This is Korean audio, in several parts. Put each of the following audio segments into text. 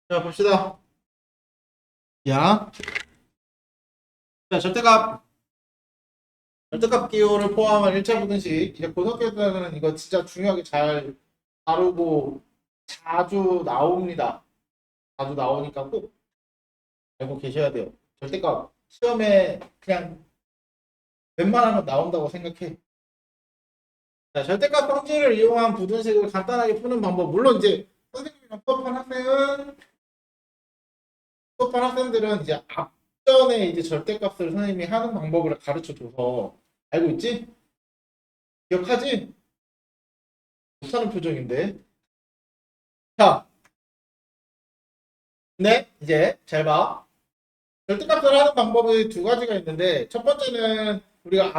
자, 봅시다. 야, 자, 절대값 기호를 포함한 1차 부등식. 이제 고등학교 때는 이거 진짜 중요하게 잘 다루고 자주 나옵니다. 자주 나오니까 꼭 알고 계셔야 돼요. 절대값 시험에 그냥 웬만하면 나온다고 생각해. 자, 절대값 성질을 이용한 부등식을 간단하게 푸는 방법. 물론 이제 선생님이랑 수업한 학생들은 이제 앞전에 이제 절대값을 선생님이 하는 방법을 가르쳐 줘서 알고 있지? 기억하지? 못하는 표정인데. 자, 네, 이제 잘 봐. 절대값을 하는 방법이 두 가지가 있는데, 첫 번째는 우리가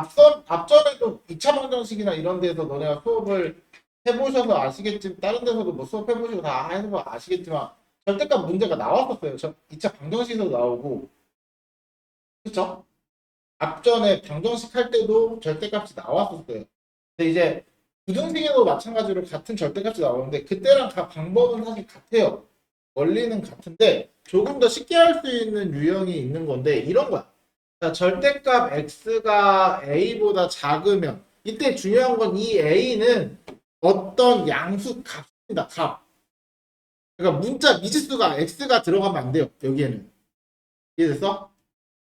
앞전에도 2차 방정식이나 이런 데서 너네가 수업을 해보셔서 아시겠지만, 다른 데서도 뭐 수업해보시고 다 해서 아시겠지만, 절대값 문제가 나왔었어요. 2차 방정식에서 나오고, 그쵸? 앞전에 방정식 할 때도 절대값이 나왔었어요. 근데 이제 부등식에도 마찬가지로 같은 절대값이 나오는데, 그때랑 다 방법은 사실 같아요. 원리는 같은데 조금 더 쉽게 할 수 있는 유형이 있는 건데 이런 거야. 자, 절대값 x가 a보다 작으면 이때 중요한 건 이 a는 어떤 양수 값입니다. 값. 그러니까 문자 미지수가 x가 들어가면 안 돼요. 여기에는. 이해됐어?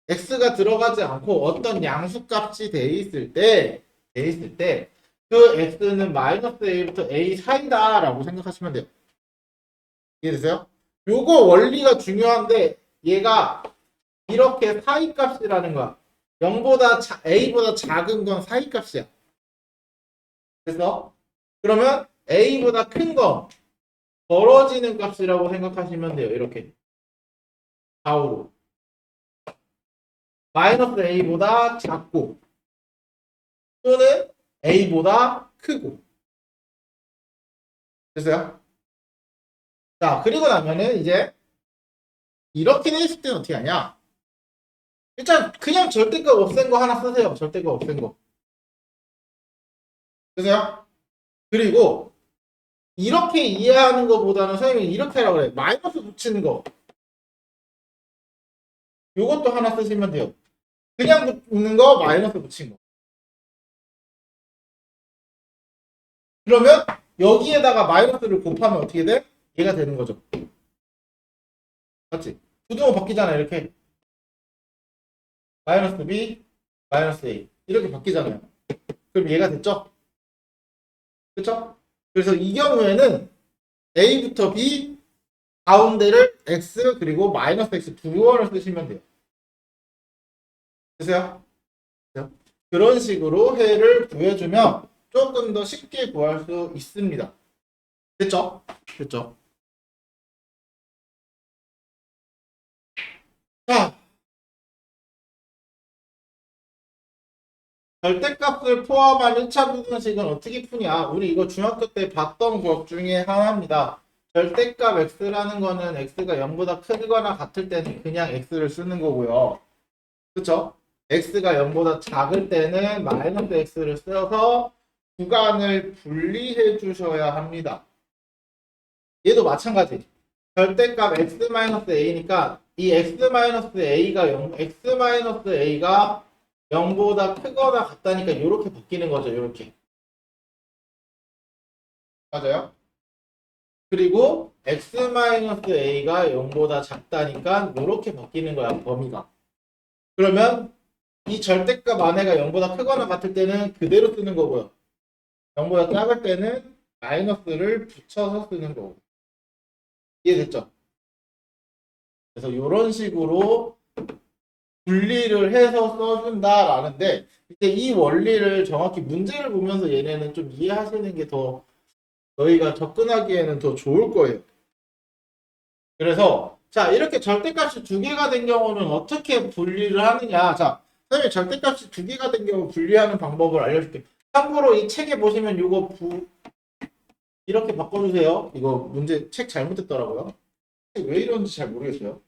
x가 들어가지 않고 어떤 양수 값이 돼 있을 때 그 x는 마이너스 a부터 a 사이다라고 생각하시면 돼요. 이해되세요? 요거 원리가 중요한데 얘가 이렇게 사이값이라는 거야. 0보다 a보다 작은 건 사이값이야. 그래서 그러면 a보다 큰 건 벌어지는 값이라고 생각하시면 돼요. 이렇게 좌우로 마이너스 a보다 작고 또는 a보다 크고 됐어요? 자 그리고 나면은 이제 이렇게 돼 있을 때는 어떻게 하냐? 일단 그냥 절대값 없앤 거 하나 쓰세요. 절대값 없앤 거. 됐어요? 그리고 이렇게 이해하는 것보다는 선생님이 이렇게 하라고 그래. 마이너스 붙이는 거. 요것도 하나 쓰시면 돼요. 그냥 붙는 거 마이너스 붙인 거. 그러면 여기에다가 마이너스를 곱하면 어떻게 돼? 얘가 되는 거죠. 맞지? 부등호 바뀌잖아. 이렇게. 마이너스 b, 마이너스 a. 이렇게 바뀌잖아요. 그럼 얘가 됐죠? 그쵸? 그래서 이 경우에는 a부터 b, 가운데를 x, 그리고 마이너스 x 두 원을 쓰시면 돼요. 됐어요? 그런 식으로 해를 구해주면 조금 더 쉽게 구할 수 있습니다. 됐죠? 됐죠? 자, 절대값을 포함한 1차 부등식은 어떻게 푸냐? 우리 이거 중학교 때 봤던 것 중에 하나입니다. 절대값 x라는 거는 x가 0보다 크거나 같을 때는 그냥 x를 쓰는 거고요. 그쵸? x가 0보다 작을 때는 마이너스 x를 써서 구간을 분리해 주셔야 합니다. 얘도 마찬가지. 절대값 x-a니까 이 x-a가 0, x-a가 0보다 크거나 같다니까 이렇게 바뀌는 거죠. 이렇게. 맞아요? 그리고 x-a가 0보다 작다니까 이렇게 바뀌는 거야. 범위가. 그러면 이 절대값 안에가 0보다 크거나 같을 때는 그대로 쓰는 거고요. 0보다 작을 때는 마이너스를 붙여서 쓰는 거고. 이해됐죠? 그래서 이런 식으로 분리를 해서 써준다라는데 이제 이 원리를 정확히 문제를 보면서 얘네는 좀 이해하시는 게 더 너희가 접근하기에는 더 좋을 거예요. 그래서 자 이렇게 절대값이 두 개가 된 경우는 어떻게 분리를 하느냐. 자 선생님이 절대값이 두 개가 된 경우 분리하는 방법을 알려줄게. 참고로 이 책에 보시면 이거 이렇게 바꿔주세요. 이거 문제 책 잘못했더라고요. 왜 이런지 잘 모르겠어요.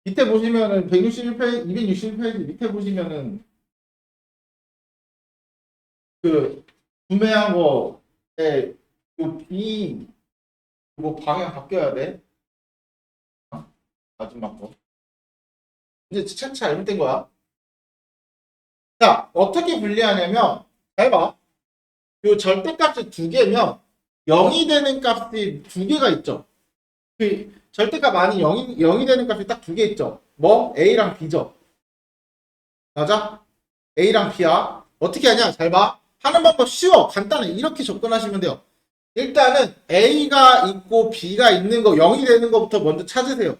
밑에 보시면은 161페이지, 261페이지 밑에 보시면은 그 구매한 거에 요 B 이거 방향 바뀌어야 돼. 마지막 거. 이제 차차 잘못된 거야. 자, 어떻게 분리하냐면, 잘 봐. 요 절대값이 두 개면 0이 되는 값이 두 개가 있죠. 그 절대값 안이 0이 되는 값이 딱 두 개 있죠. 뭐? A랑 B죠. 맞아? A랑 B야. 어떻게 하냐? 잘 봐. 하는 방법 쉬워. 간단해. 이렇게 접근하시면 돼요. 일단은 A가 있고 B가 있는 거 0이 되는 거부터 먼저 찾으세요.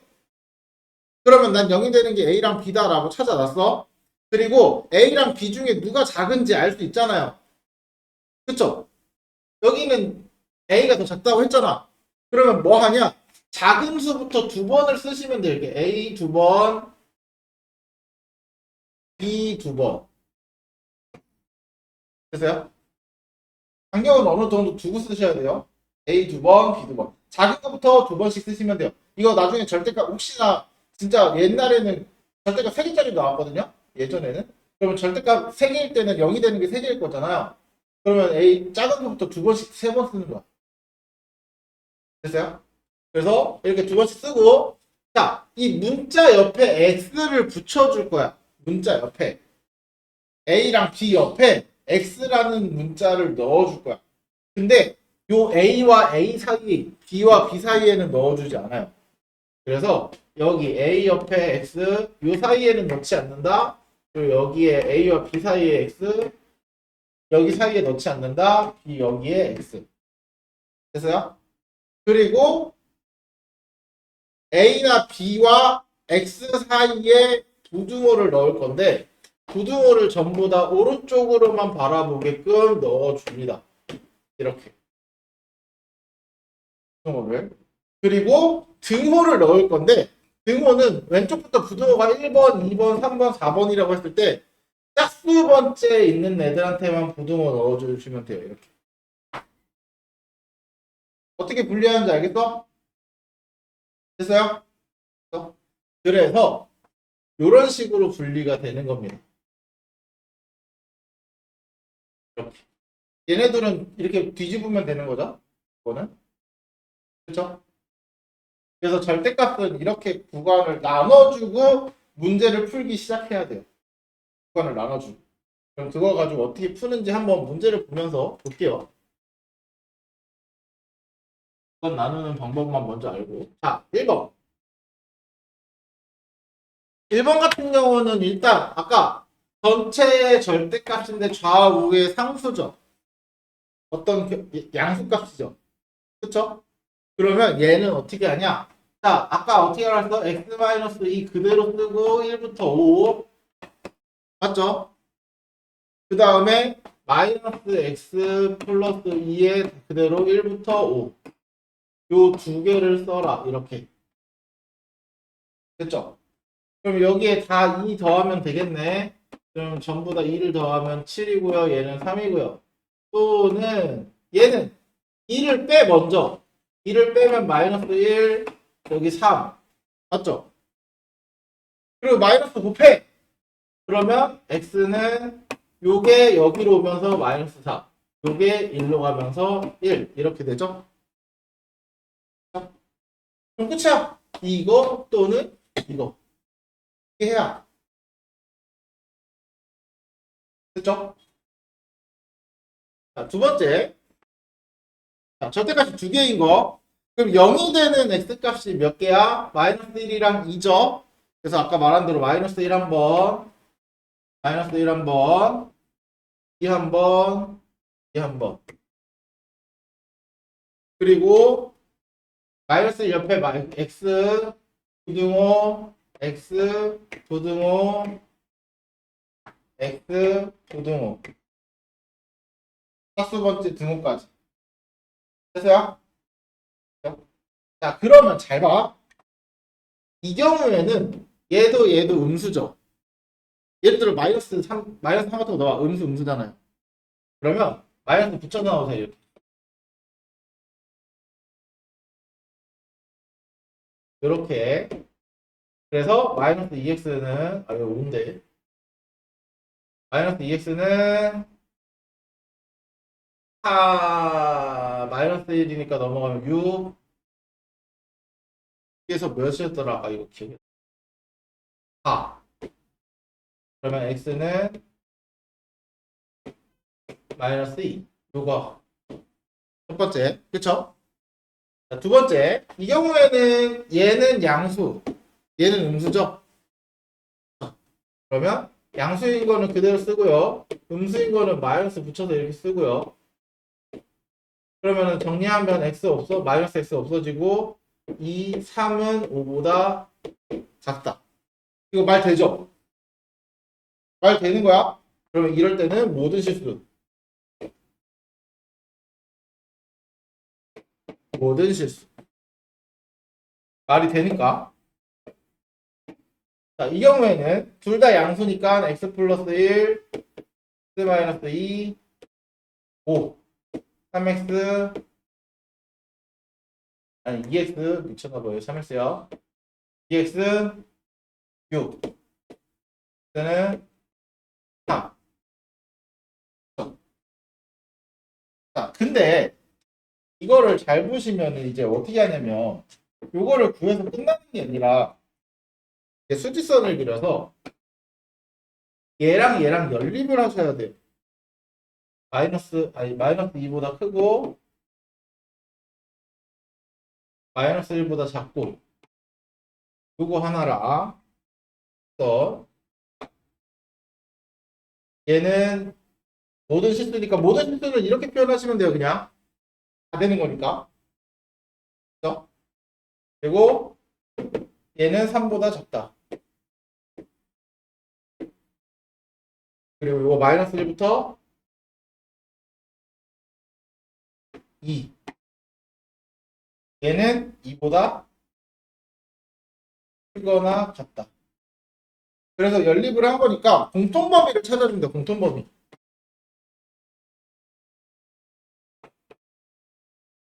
그러면 난 0이 되는 게 A랑 B다라고 찾아놨어. 그리고 A랑 B 중에 누가 작은지 알 수 있잖아요. 그쵸? 여기는 A가 더 작다고 했잖아. 그러면 뭐 하냐? 작은 수부터 두 번을 쓰시면 돼요. 이렇게 A 두 번, B 두 번. 됐어요? 간격은 어느 정도 두고 쓰셔야 돼요. A 두 번, B 두 번. 작은 거부터 두 번씩 쓰시면 돼요. 이거 나중에 절대값 혹시나 진짜 옛날에는 절대값 3개짜리 나왔거든요. 예전에는. 그러면 절대값 3개일 때는 0이 되는 게 3개일 거잖아요. 그러면 A 작은 거부터 두 번씩 세 번 쓰는 거야. 됐어요? 그래서 이렇게 두 번씩 쓰고 자, 이 문자 옆에 X를 붙여줄 거야. 문자 옆에. A랑 B 옆에 X라는 문자를 넣어줄 거야. 근데 요 A와 A 사이, B와 B 사이에는 넣어주지 않아요. 그래서 여기 A 옆에 X, 요 사이에는 넣지 않는다. 그리고 여기에 A와 B 사이에 X, 여기 사이에 넣지 않는다. B 여기에 X. 됐어요? 그리고 A나 B와 X 사이에 부등호를 넣을 건데 부등호를 전부 다 오른쪽으로만 바라보게끔 넣어줍니다. 이렇게. 부등호를. 그리고 등호를 넣을 건데 등호는 왼쪽부터 부등호가 1번, 2번, 3번, 4번이라고 했을 때 짝수 번째 있는 애들한테만 부등호 넣어주시면 돼요. 이렇게. 어떻게 분리하는지 알겠어? 됐어요? 그래서 이런 식으로 분리가 되는 겁니다. 이렇게. 얘네들은 이렇게 뒤집으면 되는 거죠. 이거는. 그렇죠? 그래서 절대값은 이렇게 구간을 나눠주고 문제를 풀기 시작해야 돼요. 구간을 나눠주고. 그럼 그거 가지고 어떻게 푸는지 한번 문제를 보면서 볼게요. 구간 나누는 방법만 먼저 알고. 자, 1번. 1번 같은 경우는 일단 아까 전체 절대값인데 좌우의 상수죠. 어떤 양수값이죠. 그쵸? 그러면 얘는 어떻게 하냐? 자, 아까 어떻게 알았어? x-2 그대로 쓰고 1부터 5 맞죠? 그 다음에 마이너스 x 플러스 2에 그대로 1부터 5 요 두 개를 써라 이렇게 됐죠? 그럼 여기에 다 2 더하면 되겠네. 그럼 전부 다 2를 더하면 7이고요. 얘는 3이고요. 또는 얘는 2를 빼 먼저 2를 빼면 마이너스 1 여기 3 맞죠? 그리고 마이너스 곱해 그러면 x는 요게 여기로 오면서 마이너스 4 요게 1로 가면서 1 이렇게 되죠? 그럼 끝이야. 이거 또는 이거 이렇게 해야 됐죠? 자, 두 번째 자, 절대값이 두 개인 거 그럼 0이 되는 x값이 몇 개야? 마이너스 1이랑 2죠? 그래서 아까 말한 대로 마이너스 1 한번 마이너스 1 한번 2 한번 2 한번 그리고 마이너스 옆에 x 부등호 x 부등호 x 부등호 짝수 번째 등호까지 됐어요? 자 그러면 잘 봐. 이 경우에는 얘도 음수죠. 예를 들어 마이너스 3 같은 거 넣어 음수잖아요. 그러면 마이너스 붙여 넣으세요. 이렇게. 이렇게 그래서 마이너스 2x는 이거 5인데 마이너스 2x는 마이너스 1이니까 넘어가면 6. 여기에서 몇이었더라? 아, 이거 기억이 4. 그러면 x는 마이너스 2. 요거 첫 번째. 그쵸? 자, 두 번째. 이 경우에는 얘는 양수, 얘는 음수죠? 그러면 양수인 거는 그대로 쓰고요. 음수인 거는 마이너스 붙여서 이렇게 쓰고요. 그러면은 정리하면 x 없어, 마이너스 x 없어지고 2, 3은 5보다 작다. 이거 말 되죠? 말 되는 거야? 그러면 이럴 때는 모든 실수. 모든 실수. 말이 되니까. 자, 이 경우에는 둘 다 양수니까 x 플러스 1, x 마이너스 2, 5, 3x, 아니 2x 미쳤나봐요. 3x요. 2x 6, x는 3. 자, 근데 이거를 잘 보시면 이제 어떻게 하냐면 요거를 구해서 끝나는 게 아니라 수직선을 그려서 얘랑 얘랑 연립을 하셔야 돼요. 마이너스 2보다 크고 마이너스 1보다 작고 요거 하나라. 또 얘는 모든 실수니까 모든 실수는 이렇게 표현하시면 돼요. 그냥 다 되는 거니까. 그렇죠? 그리고 얘는 3보다 작다. 그리고 이거 마이너스 1부터 2. 얘는 2보다 크거나 같다. 그래서 연립을 한 거니까 공통범위를 찾아준다. 공통범위.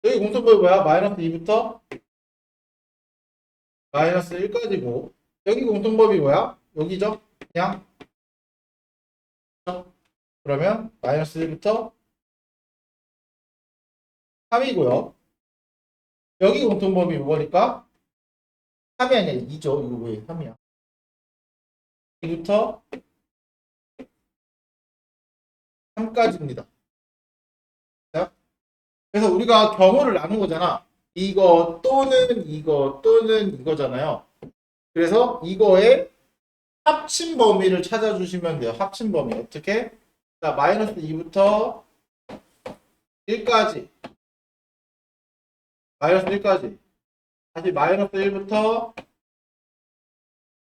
여기 공통범위 뭐야? 마이너스 2부터 마이너스 1까지고 여기 공통범위 뭐야? 여기죠? 그냥 그러면 마이너스 1부터 3이고요. 여기 공통범위 뭐니까 3이 아니라 2죠. 이거 왜 3이야? 2부터 3까지입니다. 그래서 우리가 경우를 나눈 거잖아. 이거 또는 이거잖아요. 그래서 이거의 합친 범위를 찾아주시면 돼요. 합친 범위. 어떻게? 자, 마이너스 2부터 1까지. 마이너스 1까지. 다시 마이너스 1부터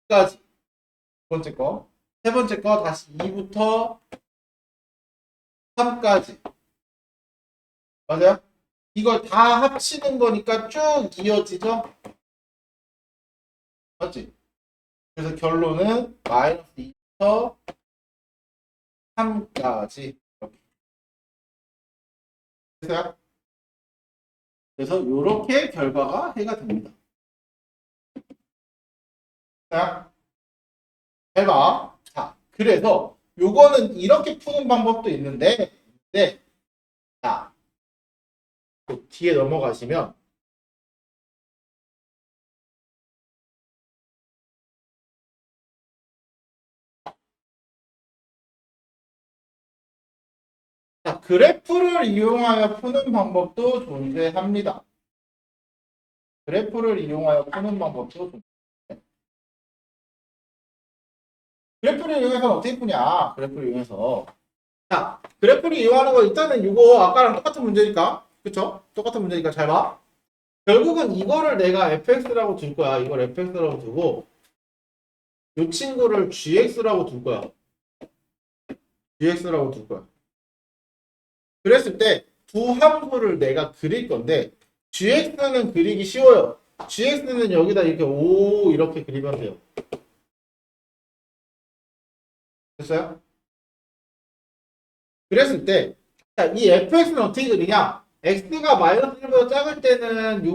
2까지. 두 번째 거. 세 번째 거 다시 2부터 3까지. 맞아요? 이걸 다 합치는 거니까 쭉 이어지죠? 맞지? 그래서 결론은 마이너스 2부터 3까지. 이렇게. 됐어요? 그래서 이렇게 결과가 해가 됩니다. 자, 잘 봐. 자, 그래서 요거는 이렇게 푸는 방법도 있는데, 네. 자, 또 뒤에 넘어가시면, 자, 그래프를 이용하여 푸는 방법도 존재합니다. 그래프를 이용하여 푸는 방법도 존재합니다. 그래프를 이용해서 어떻게 푸냐? 그래프를 이용해서. 자, 그래프를 이용하는 거 일단은 이거 아까랑 똑같은 문제니까. 그쵸? 똑같은 문제니까 잘 봐. 결국은 이거를 내가 fx라고 둘 거야. 이걸 fx라고 두고 이 친구를 gx라고 둘 거야. gx라고 둘 거야. 그랬을 때 두 함수를 내가 그릴 건데 gx는 그리기 쉬워요. gx는 여기다 이렇게 O 이렇게 그리면 돼요. 됐어요? 그랬을 때 이 fx는 어떻게 그리냐? x가 마이너스 1보다 작을 때는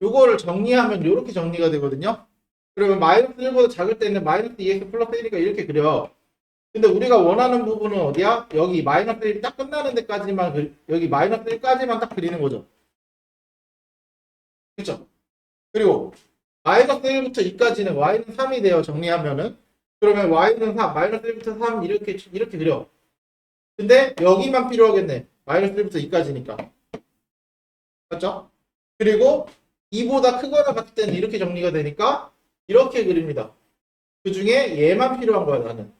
요거를 정리하면 이렇게 정리가 되거든요. 그러면 마이너스 1보다 작을 때는 마이너스 2x 플러스 1이니까 이렇게 그려. 근데 우리가 원하는 부분은 어디야? 여기 마이너스 1이 딱 끝나는 데까지만 여기 마이너스 1까지만 딱 그리는 거죠. 그쵸? 그리고 마이너스 1부터 2까지는 y는 3이 돼요. 정리하면은. 그러면 y는 3, 마이너스 1부터 3 이렇게 그려. 근데 여기만 필요하겠네. 마이너스 1부터 2까지니까. 맞죠? 그리고 2보다 크거나 같을 때는 이렇게 정리가 되니까 이렇게 그립니다. 그 중에 얘만 필요한 거야, 나는.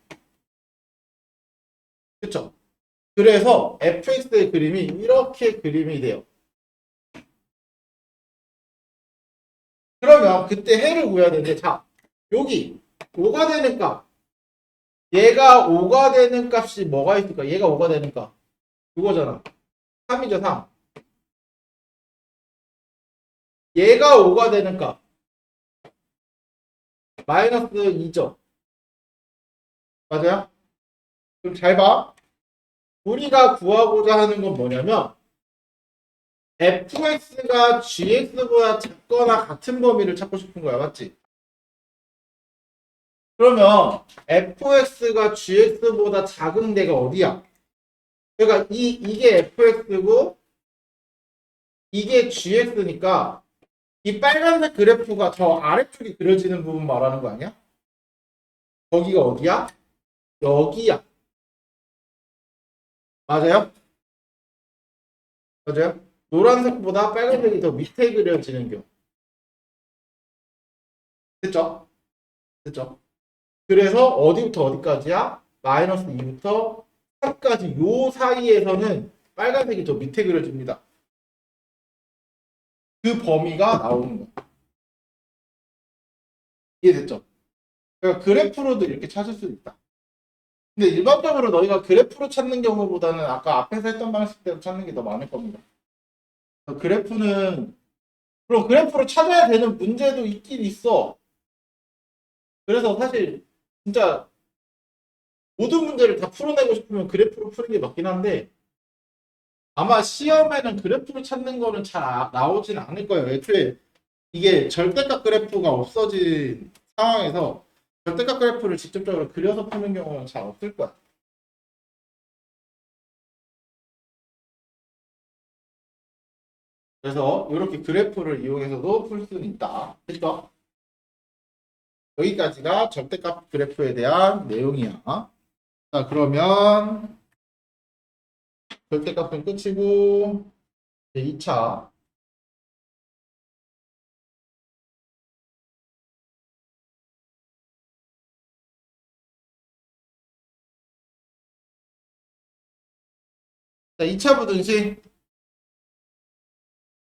그쵸? 그래서 fx의 그림이 이렇게 그림이 돼요. 그러면 그때 해를 구해야 되는데, 자, 여기 5가 되는 값. 얘가 5가 되는 값이 뭐가 있을까? 얘가 5가 되는 값. 그거잖아. 3이죠, 3. 얘가 5가 되는 값. 마이너스 2죠. 맞아요? 그럼 잘 봐. 우리가 구하고자 하는 건 뭐냐면 fx가 gx보다 작거나 같은 범위를 찾고 싶은 거야. 맞지? 그러면 fx가 gx보다 작은 데가 어디야? 그러니까 이게 fx고 이게 gx니까 이 빨간색 그래프가 저 아래쪽에 그려지는 부분 말하는 거 아니야? 거기가 어디야? 여기야. 맞아요? 맞아요? 노란색보다 빨간색이 더 밑에 그려지는 경우. 됐죠? 됐죠? 그래서 어디부터 어디까지야? 마이너스 2부터 3까지 요 사이에서는 빨간색이 더 밑에 그려집니다. 그 범위가 나오는 거야. 이해됐죠? 그러니까 그래프로도 이렇게 찾을 수 있다. 근데 일반적으로 너희가 그래프로 찾는 경우보다는 아까 앞에서 했던 방식대로 찾는 게 더 많을 겁니다. 그래프는 그럼 그래프로 찾아야 되는 문제도 있긴 있어. 그래서 사실 진짜 모든 문제를 다 풀어내고 싶으면 그래프로 푸는 게 맞긴 한데 아마 시험에는 그래프로 찾는 거는 잘 나오진 않을 거예요. 애초에 이게 절대값 그래프가 없어진 상황에서 절대값 그래프를 직접적으로 그려서 푸는 경우는 잘 없을 거야. 그래서 이렇게 그래프를 이용해서도 풀 수는 있다. 됐죠? 여기까지가 절대값 그래프에 대한 내용이야. 자, 그러면 절대값은 끝이고 이제 2차. 자, 2차 부등식.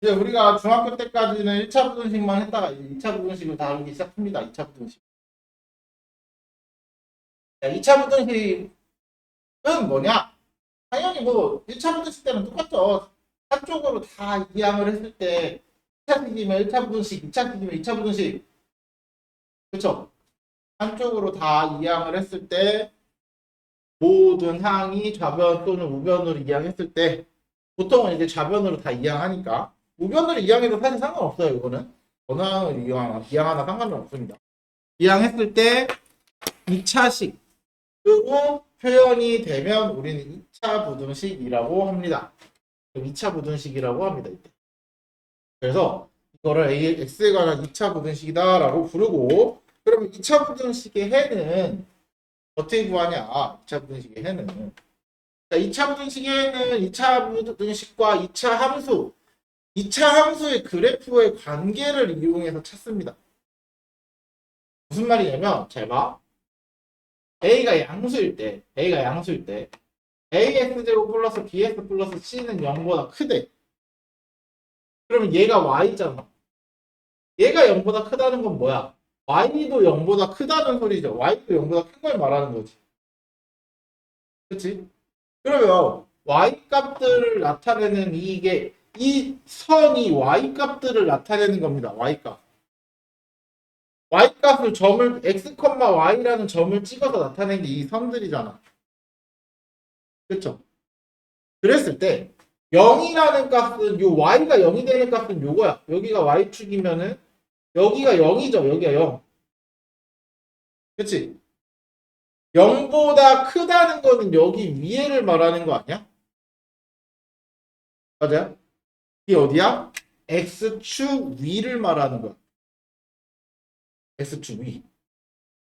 이제 우리가 중학교 때까지는 1차 부등식만 했다가 2차 부등식을 다루기 시작합니다. 2차 부등식. 자, 2차 부등식은 뭐냐? 당연히 뭐 1차 부등식 때는 똑같죠. 한쪽으로 다 이항을 했을 때 1차 식이면 1차 부등식, 2차 식이면 2차 부등식. 그렇죠? 한쪽으로 다 이항을 했을 때 모든 항이 좌변 또는 우변으로 이항했을 때 보통은 이제 좌변으로 다 이항하니까 우변으로 이항해도 사실 상관없어요. 이거는 어느 항을 이항하나 상관은 없습니다. 이항했을 때 2차식으로 표현이 되면 우리는 2차 부등식이라고 합니다. 2차 부등식이라고 합니다. 이때. 그래서 이거를 x에 관한 2차 부등식이다라고 부르고 그러면 2차 부등식의 해는 어떻게 구하냐? 2차 부등식의 해는 자, 2차 부등식의 해는 2차 부등식과 2차 함수 2차 함수의 그래프의 관계를 이용해서 찾습니다. 무슨 말이냐면 잘 봐. A가 양수일 때 AX 제곱 플러스 BX 플러스 C는 0보다 크대. 그러면 얘가 Y잖아. 얘가 0보다 크다는 건 뭐야? Y도 0보다 크다는 소리죠. Y도 0보다 큰 걸 말하는 거지. 그치? 그러면 Y 값들을 나타내는 이 선이 Y 값들을 나타내는 겁니다. Y 값. Y 값을 X, Y라는 점을 찍어서 나타낸 게 이 선들이잖아. 그쵸? 그랬을 때 0이라는 값은 요 y가 0이 되는 값은 요거야. 여기가 y축이면은 여기가 0이죠. 여기가 0. 그치? 0보다 크다는 거는 여기 위에를 말하는 거 아니야? 맞아요? 이게 어디야? x축 위를 말하는 거야. x축 위.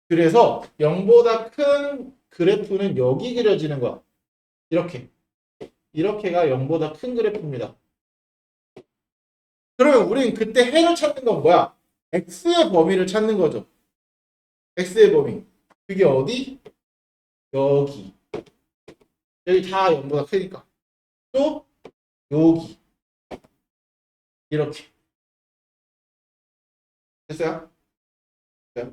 그래서 0보다 큰 그래프는 여기 그려지는 거야. 이렇게. 이렇게가 0보다 큰 그래프입니다. 그러면 우린 그때 해를 찾는 건 뭐야? x의 범위를 찾는 거죠. x의 범위. 그게 어디? 여기. 여기 다 0보다 크니까. 또 여기. 이렇게. 됐어요? 네.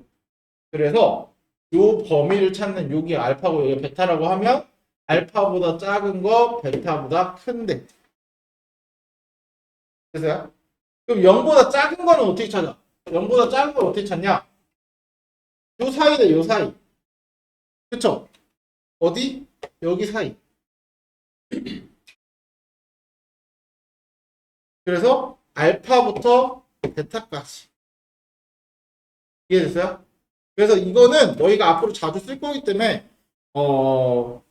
그래서 요 범위를 찾는 여기 알파고 여기 베타라고 하면 알파보다 작은 거 베타보다 큰데. 됐어요? 그럼 0보다 작은 거는 어떻게 찾아? 0보다 작은 걸 어떻게 찾냐? 요 사이네, 요 사이. 그쵸? 어디? 여기 사이. 그래서 알파부터 베타까지. 이해됐어요? 그래서 이거는 너희가 앞으로 자주 쓸 거기 때문에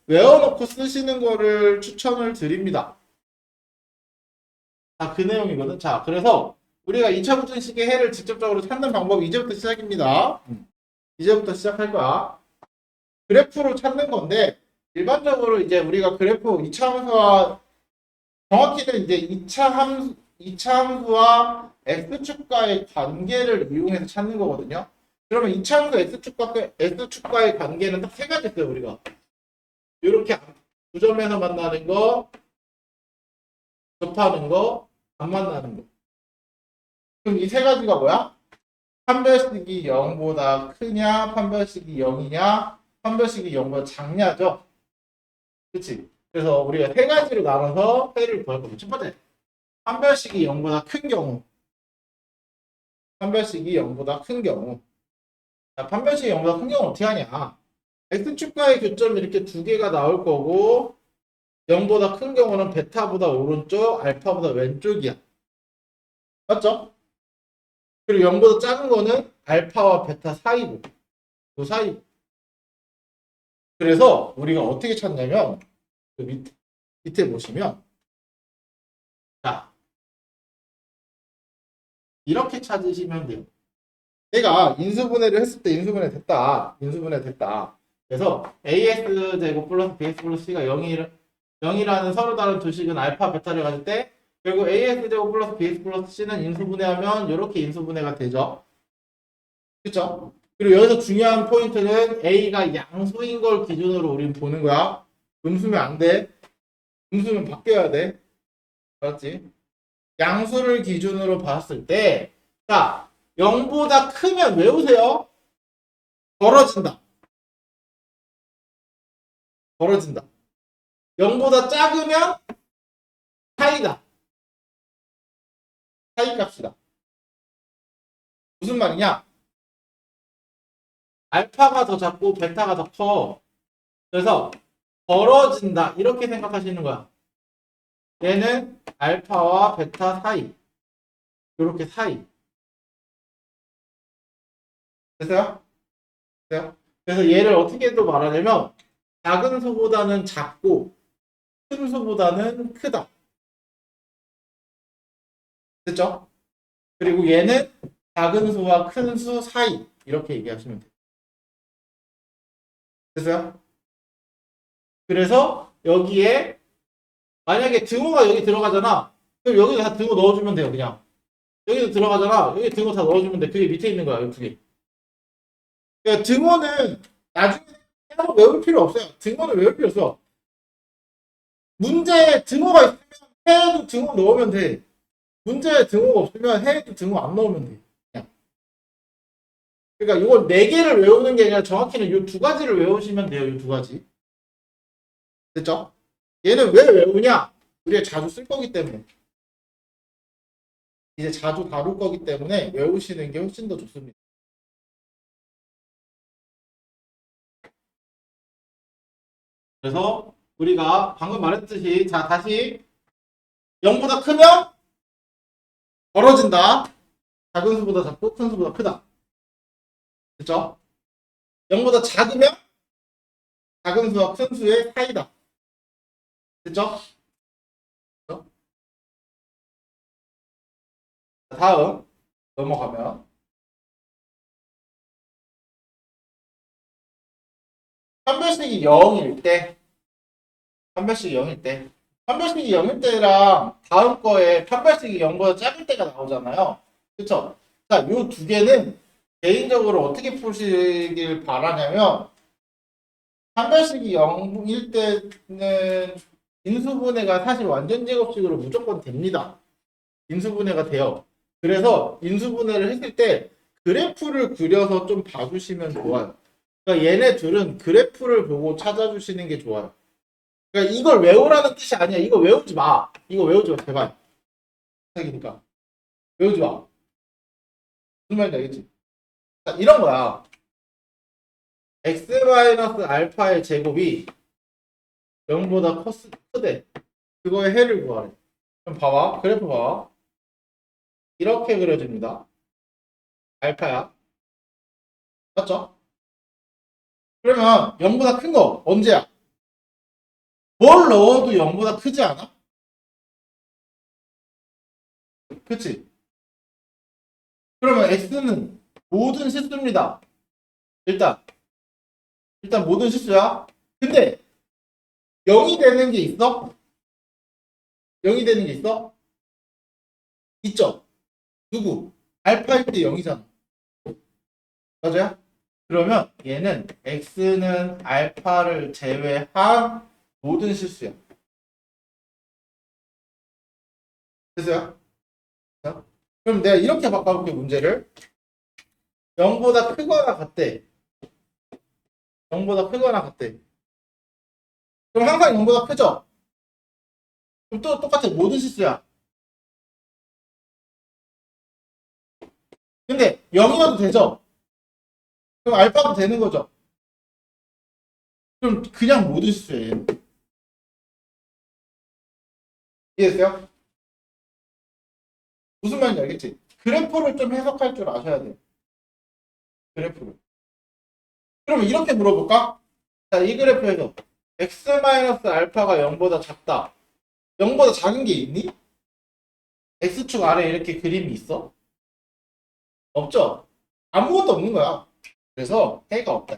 외워놓고 쓰시는 거를 추천을 드립니다. 다 그 내용이거든. 자, 그래서 우리가 2차 부등식의 해를 직접적으로 찾는 방법이 이제부터 시작입니다. 이제부터 시작할 거야. 그래프로 찾는 건데 일반적으로 이제 우리가 그래프 2차 함수와 정확히는 이제 2차 함수와 x축과의 관계를 이용해서 찾는 거거든요. 그러면 2차 함수 x축과의 관계는 딱 세 가지 있어요, 우리가. 이렇게 두 점에서 만나는 거, 접하는 거, 안 만나는 거. 그럼 이 세 가지가 뭐야? 판별식이 0보다 크냐, 판별식이 0이냐, 판별식이 0보다 작냐죠. 그치? 그래서 우리가 세 가지로 나눠서 해를 구할 겁니다. 첫 번째, 판별식이 0보다 큰 경우. 판별식이 0보다 큰 경우. 자, 판별식이 0보다 큰 경우 어떻게 하냐? x축과의 교점이 이렇게 두 개가 나올 거고 0보다 큰 경우는 베타보다 오른쪽, 알파보다 왼쪽이야. 맞죠? 그리고 0보다 작은 거는 알파와 베타 사이고 그 사이고. 그래서 우리가 어떻게 찾냐면 그 밑에 보시면 자 이렇게 찾으시면 돼요. 내가 인수분해를 했을 때 인수분해 됐다. 인수분해 됐다. 그래서 AS 제곱 플러스 BS 플러스 C가 0이라는 서로 다른 두 식은 알파, 베타를 가질 때 결국 AS 제곱 플러스 BS 플러스 C는 인수분해하면 이렇게 인수분해가 되죠. 그렇죠? 그리고 여기서 중요한 포인트는 A가 양수인 걸 기준으로 우리는 보는 거야. 음수면 안 돼. 음수면 바뀌어야 돼. 알았지? 양수를 기준으로 봤을 때 자, 0보다 크면 외우세요. 벌어진다. 벌어진다. 0보다 작으면 사이다. 사이 값이다. 무슨 말이냐? 알파가 더 작고 베타가 더 커. 그래서 벌어진다. 이렇게 생각하시는 거야. 얘는 알파와 베타 사이. 이렇게 사이. 됐어요? 됐어요? 그래서 얘를 어떻게 또 말하냐면 작은 수보다는 작고 큰 수보다는 크다. 됐죠? 그리고 얘는 작은 수와 큰 수 사이. 이렇게 얘기하시면 돼요. 됐어요? 그래서 여기에 만약에 등호가 여기 들어가잖아. 그럼 여기도 다 등호 넣어주면 돼요, 그냥. 여기도 들어가잖아. 여기 등호 다 넣어주면 돼. 그게 밑에 있는 거야, 여기 두 개. 그러니까 등호는 나중에 따로 외울 필요 없어요. 등호는 외울 필요 없어. 문제에 등호가 있으면 해에도 등호 넣으면 돼. 문제에 등호가 없으면 해에도 등호 안 넣으면 돼. 그냥. 그러니까 이걸 네 개를 외우는 게 아니라 정확히는 이 두 가지를 외우시면 돼요, 이 두 가지. 됐죠? 얘는 왜 외우냐? 우리가 자주 쓸 거기 때문에. 이제 자주 다룰 거기 때문에 외우시는 게 훨씬 더 좋습니다. 그래서 우리가 방금 말했듯이 자 다시 0보다 크면 벌어진다. 작은 수보다 작고 큰 수보다 크다. 그렇죠? 0보다 작으면 작은 수와 큰 수의 사이다. 됐죠? 다음 넘어가면 판별식이 0일 때 판별식이 0일 때 판별식이 0일 때랑 다음 거에 판별식이 0보다 작을 때가 나오잖아요. 그쵸? 자, 요 두 개는 개인적으로 어떻게 푸시길 바라냐면 판별식이 0일 때는 인수분해가 사실 완전 제곱식으로 무조건 됩니다. 인수분해가 돼요. 그래서 인수분해를 했을 때 그래프를 그려서 좀 봐주시면 좋아요. 그러니까 얘네 둘은 그래프를 보고 찾아주시는 게 좋아요. 그러니까 이걸 외우라는 뜻이 아니야. 이거 외우지 마. 이거 외우지 마, 제발. 책이니까 외우지 마. 무슨 말인지 알겠지? 자, 이런 거야. x-알파의 제곱이 0보다 크대. 그거의 해를 구하래. 그럼 봐봐. 그래프 봐봐. 이렇게 그려집니다. 알파야. 맞죠? 그러면 0보다 큰 거 언제야? 뭘 넣어도 0보다 크지 않아? 그치? 그러면 x는 모든 실수입니다. 일단 모든 실수야. 근데 0이 되는 게 있어? 0이 되는 게 있어? 있죠? 누구? 알파일 때 0이잖아. 맞아요? 그러면 얘는 x는 알파를 제외한 모든 실수야. 됐어요? 자, 그럼 내가 이렇게 바꿔볼게 문제를. 0보다 크거나 같대. 0보다 크거나 같대. 그럼 항상 0보다 크죠? 그럼 또 똑같아. 모든 실수야. 근데 0이어도 되죠? 그럼 알파도 되는 거죠? 그럼 그냥 모든 실수야. 얘는. 이해했어요? 무슨 말인지 알겠지? 그래프를 좀 해석할 줄 아셔야 돼요. 그래프를. 그럼 이렇게 물어볼까? 자, 이 그래프에서 x-알파가 0보다 작다. 0보다 작은 게 있니? x축 아래 이렇게 그림이 있어? 없죠? 아무것도 없는 거야. 그래서 해가 없다.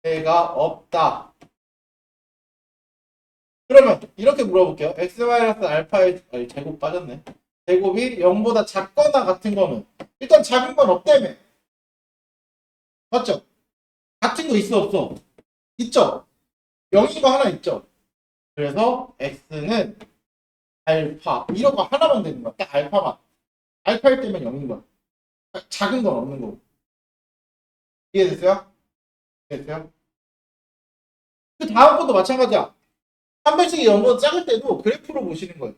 해가 없다. 그러면 이렇게 물어볼게요. x-알파의 제곱 빠졌네. 제곱이 0보다 작거나 같은 거는 일단 작은 건 없다며. 맞죠? 같은 거 있어 없어? 있죠? 0인 거 하나 있죠? 그래서 x는 알파 이런 거 하나만 되는 거야. 딱 알파만. 알파일 때면 0인 거야. 작은 건 없는 거고. 이해됐어요? 이해됐어요? 그 다음 것도 마찬가지야. 한 발씩이 0보다 작을 때도 그래프로 보시는 거예요.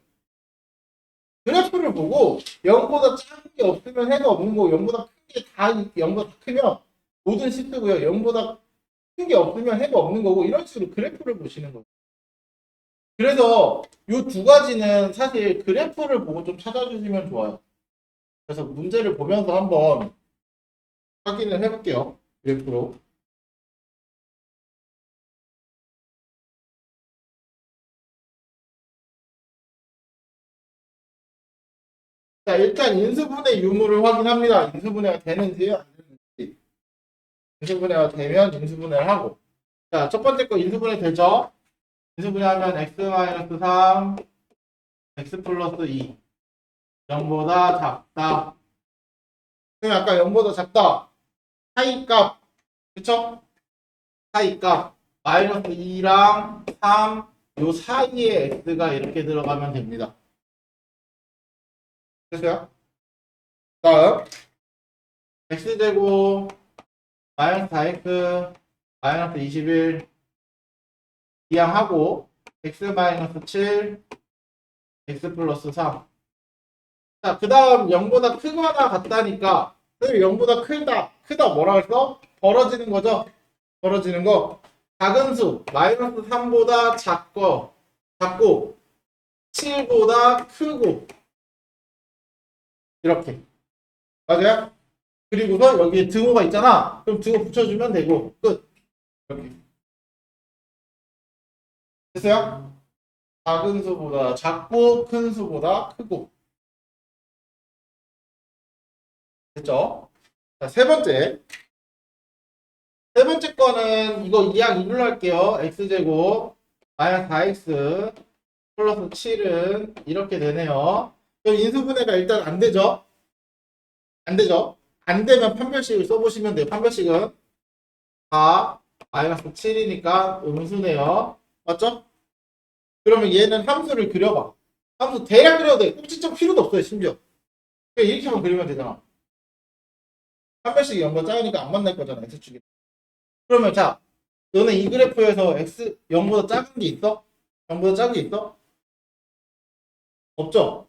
그래프를 보고 0보다 작은 게 없으면 해가 없는 거고 0보다 큰 게 다 0보다 크면 모든 시트고요. 0보다 큰 게 없으면 해가 없는 거고 이런 식으로 그래프를 보시는 거예요. 그래서 이 두 가지는 사실 그래프를 보고 좀 찾아주시면 좋아요. 그래서 문제를 보면서 한번 확인을 해볼게요. 그래프로. 자, 일단 인수분해 유무를 확인합니다. 인수분해가 되는지 안 되는지. 인수분해가 되면 인수분해를 하고. 자, 첫 번째 거 인수분해 되죠? 인수분해하면 x-3, x 플러스 2. 0보다 작다. 그럼 아까 0보다 작다. 사이값. 그쵸? 사이값. 마이너스 2랑 3. 요 사이에 x가 이렇게 들어가면 됩니다. 됐어요? 다음. x제곱 마이너스 4x 마이너스 21 이항하고 x 마이너스 7 x 플러스 3. 자, 그 다음 0보다 크거나 같다니까 0보다 크다 뭐라 그랬어? 벌어지는 거죠? 벌어지는 거. 작은 수 마이너스 3보다 작고 7보다 크고 이렇게. 맞아요? 그리고서 여기에 등호가 있잖아. 그럼 등호 붙여주면 되고 끝. 이렇게. 됐어요? 작은 수보다 작고 큰 수보다 크고. 됐죠? 자, 세 번째. 세 번째 거는 이거 2항 2불로 할게요. x제곱 마이너스 4x 플러스 7은 이렇게 되네요. 그럼 인수분해가 일단 안 되죠? 안 되죠? 안 되면 판별식을 써보시면 돼요. 판별식은 4 마이너스 7이니까 음수네요. 맞죠? 그러면 얘는 함수를 그려봐. 함수 대략 그려도 돼. 꼭지점 필요도 없어요. 심지어. 그냥 이렇게만 그리면 되잖아. 판별식이 0과 작으니까 안 만날 거잖아. x축이. 그러면 자, 너네 이 그래프에서 x 0보다 작은 게 있어? 0보다 작은 게 있어? 없죠?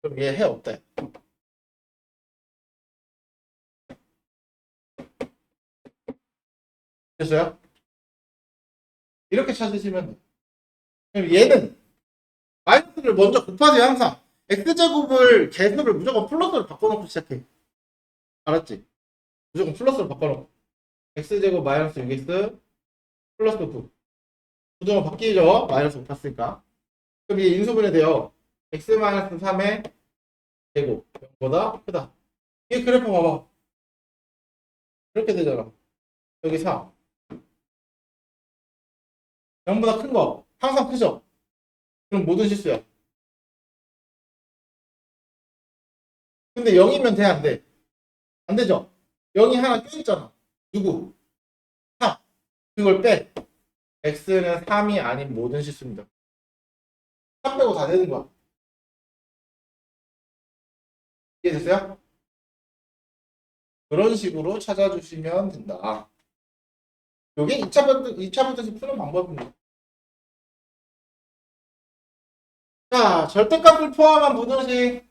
그럼 얘 해 없다. 됐어요? 이렇게 찾으시면 돼. 그럼 얘는 마이너스를 먼저 곱하세요. 항상 x제곱을 개수를 무조건 플러스로 바꿔놓고 시작해. 알았지? 무조건 플러스로 바꿔놓고 x제곱 마이너스 6x 플러스 9 부정은 바뀌죠? 마이너스 곱했으니까. 그럼 이게 인수분해 돼요. x 마이너스 3의 제곱 0보다 크다. 이 그래프 봐봐. 이렇게 되잖아. 여기 3 0보다 큰 거 항상 크죠? 그럼 모든 실수야. 근데 0이면 돼, 안 돼? 안 되죠? 0이 하나 껴있잖아. 누구? 3. 그걸 빼. x는 3이 아닌 모든 실수입니다. 3 빼고 다 되는 거야. 이해됐어요? 그런 식으로 찾아주시면 된다. 이게 2차 분석식 푸는 방법입니다. 자, 절대값을 포함한 분원식.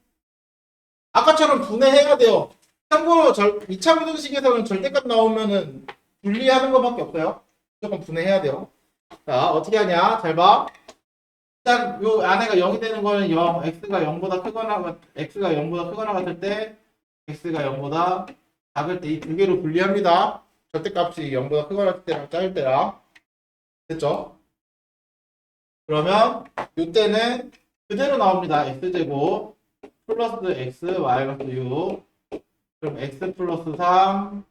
아까처럼 분해해야 돼요. 참고로 2차 분원식에서는 절대값 나오면은 분리하는 것밖에 없어요. 무조건 분해해야 돼요. 자, 어떻게 하냐? 잘 봐. 일단 요 안에가 0이 되는 거는 0, x가 0보다 크거나 같을 때 x가 0보다 작을 때 이 두 개로 분리합니다. 절대값이 0보다 크거나 같을 때랑 작을 때랑. 됐죠? 그러면 이때는 그대로 나옵니다. x제곱 플러스 x 마이너스 6 그럼 x 플러스 3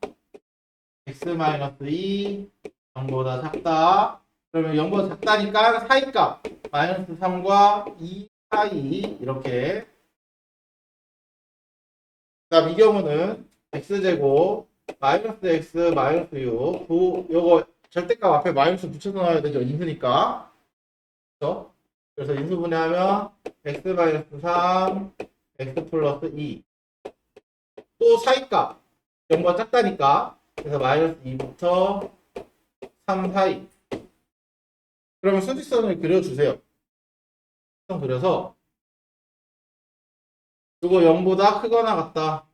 x 마이너스 2 0보다 작다. 그러면 0보다 작다니까 사이값 마이너스 3과 2 사이 이렇게. 그다음 이 경우는 x제곱 마이너스 x 마이너스 6 요거 절대값 앞에 마이너스 붙여서 나와야 되죠. 인수니까. 그렇죠? 그래서 인수분해하면 x 마이너스 3 x 플러스 2 또 사이값 0보다 작다니까 그래서 마이너스 2부터 3 사이. 그러면 수직선을 그려주세요. 수직선 그려서 이거 0보다 크거나 같다.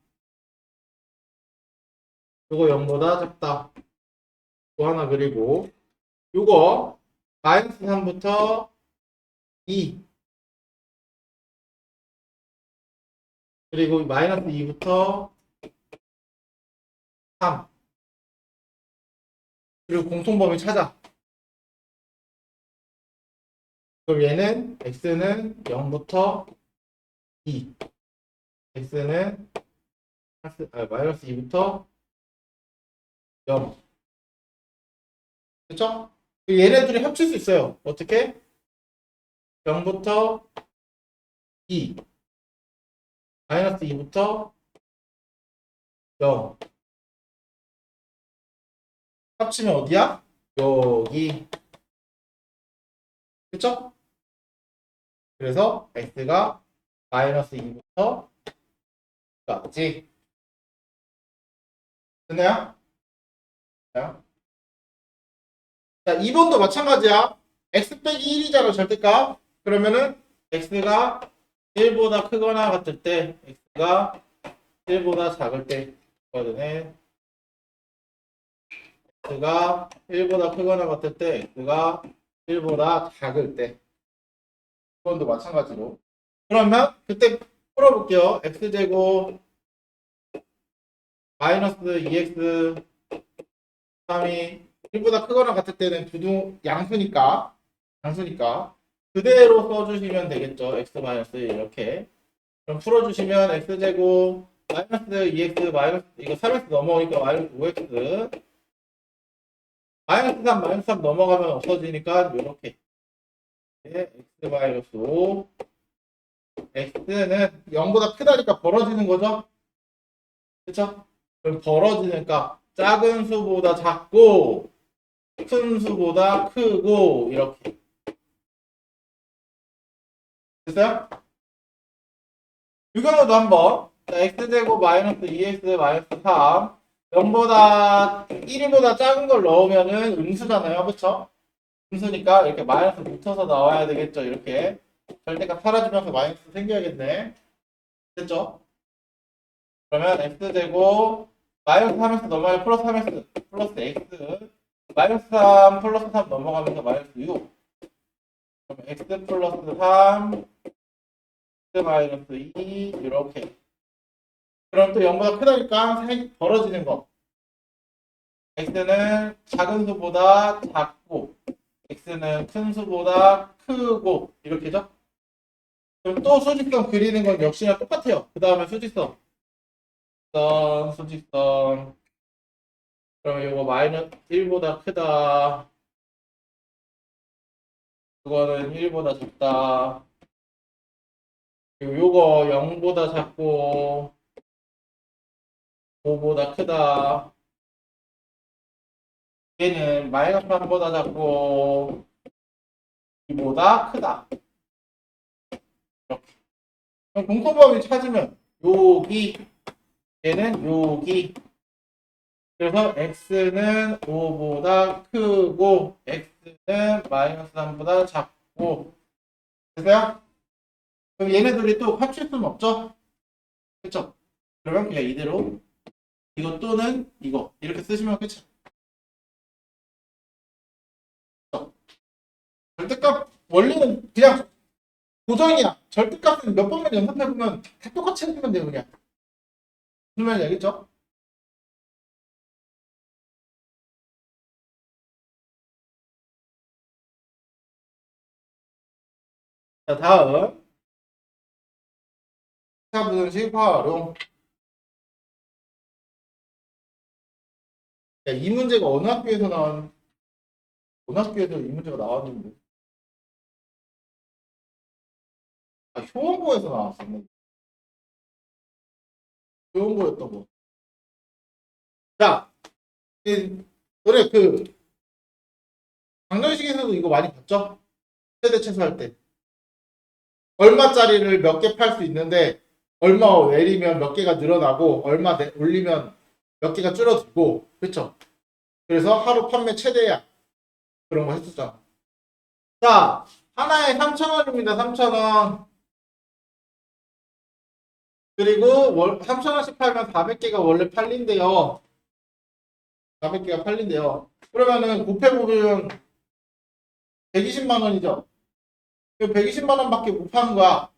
이거 0보다 작다. 이거 하나 그리고 이거 마이너스 3부터 2 그리고 마이너스 2부터 3 그리고 공통범위 찾아. 그럼 얘는 x는 0부터 2 x는 마이너스 2부터 0 그쵸? 얘네들이 합칠 수 있어요. 어떻게? 0부터 2 마이너스 2부터 0 합치면 어디야? 여기. 그쵸? 그래서 x가 마이너스 2부터 까지. 됐나요? 자, 2번도 마찬가지야. x 빼기 1이잖아, 절대값. 그러면은 x가 1보다 크거나 같을 때, x가 1보다 작을 때, 거든요. x가 1보다 크거나 같을 때, x가 1보다 작을 때. 2번도 마찬가지로. 그러면 그때 풀어볼게요. x제곱 마이너스 2x 3이 1보다 크거나 같을 때는 양수니까 그대로 써주시면 되겠죠. x 마이너스 이렇게. 그럼 풀어주시면 x제곱 마이너스 2x 마이너스 이거 3x 넘어오니까 마이너스 5x 마이너스 3 넘어가면 없어지니까 이렇게 x 마이너스 5 x는 0보다 크다니까 벌어지는 거죠. 그쵸? 그럼 벌어지니까 작은 수보다 작고 큰 수보다 크고 이렇게 됐어요? 이 경우도 한번 자, x제곱 마이너스 2x 마이너스 3 0보다 1보다 작은 걸 넣으면은 음수잖아요. 그쵸? 음수니까 이렇게 마이너스 붙어서 나와야 되겠죠. 이렇게 절대값 사라지면서 마이너스 생겨야겠네. 됐죠? 그러면 x제곱 마이너스 3x 넘어가면 플러스 3x 플러스 x 마이너스 3 플러스 3 넘어가면서 마이너스 6 그러면 x 플러스 3 x 마이너스 2 이렇게 그럼 또 0보다 크다니까 벌어지는 거 x는 작은 수보다 작고 x는 큰 수보다 크고 이렇게죠? 그럼 또 수직선 그리는 건 역시나 똑같아요. 그 다음에 수직선 수직선 그러면 이거 마이너스 1보다 크다 그거는 1보다 작다 그리고 요거 0보다 작고 5보다 크다 얘는 마이너스 3보다 작고 2보다 크다 이렇게 그럼 공통범위 찾으면 여기 얘는 여기 그래서 x는 5보다 크고 x는 마이너스 3보다 작고 됐어요? 그럼 얘네들이 또 합칠 수는 없죠? 그쵸? 그러면 그냥 이대로 이거 또는 이거 이렇게 쓰시면 끝이야. 절대값 원리는 그냥 고정이야. 절대값은 몇 번만 연습해보면 다 똑같이 해주면 돼요 그냥. 그러면 알겠죠? 자 다음 시차분식 활용 야, 이 문제가 어느 학교에서 이 문제가 나왔는데 아 효원고에서 나왔었네. 효원고였던 거. 자 노래 그 방정식에서도 이거 많이 봤죠? 세대 최소할 때 얼마짜리를 몇 개 팔 수 있는데 얼마 내리면 몇 개가 늘어나고 얼마 올리면 몇 개가 줄어들고 그렇죠? 그래서 하루 판매 최대야 그런 거 했었잖아. 자 하나에 3,000원입니다. 3,000원 그리고 3,000원씩 팔면 400개가 원래 팔린대요. 400개가 팔린대요. 그러면은 곱해보면 120만 원이죠. 120만 원밖에 못 파는 거야.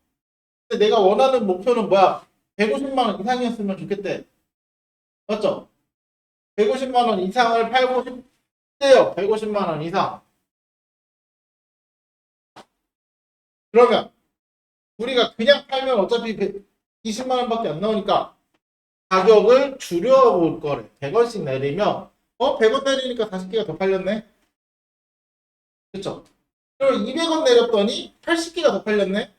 근데 내가 원하는 목표는 뭐야? 150만 원 이상이었으면 좋겠대. 맞죠? 150만 원 이상을 팔고 싶대요. 150만 원 이상. 그러면 우리가 그냥 팔면 어차피 120만 원밖에 안 나오니까 가격을 줄여볼 거래. 100원씩 내리면 100원 내리니까 40개가 더 팔렸네. 그쵸? 그럼 200원 내렸더니 80개가 더 팔렸네.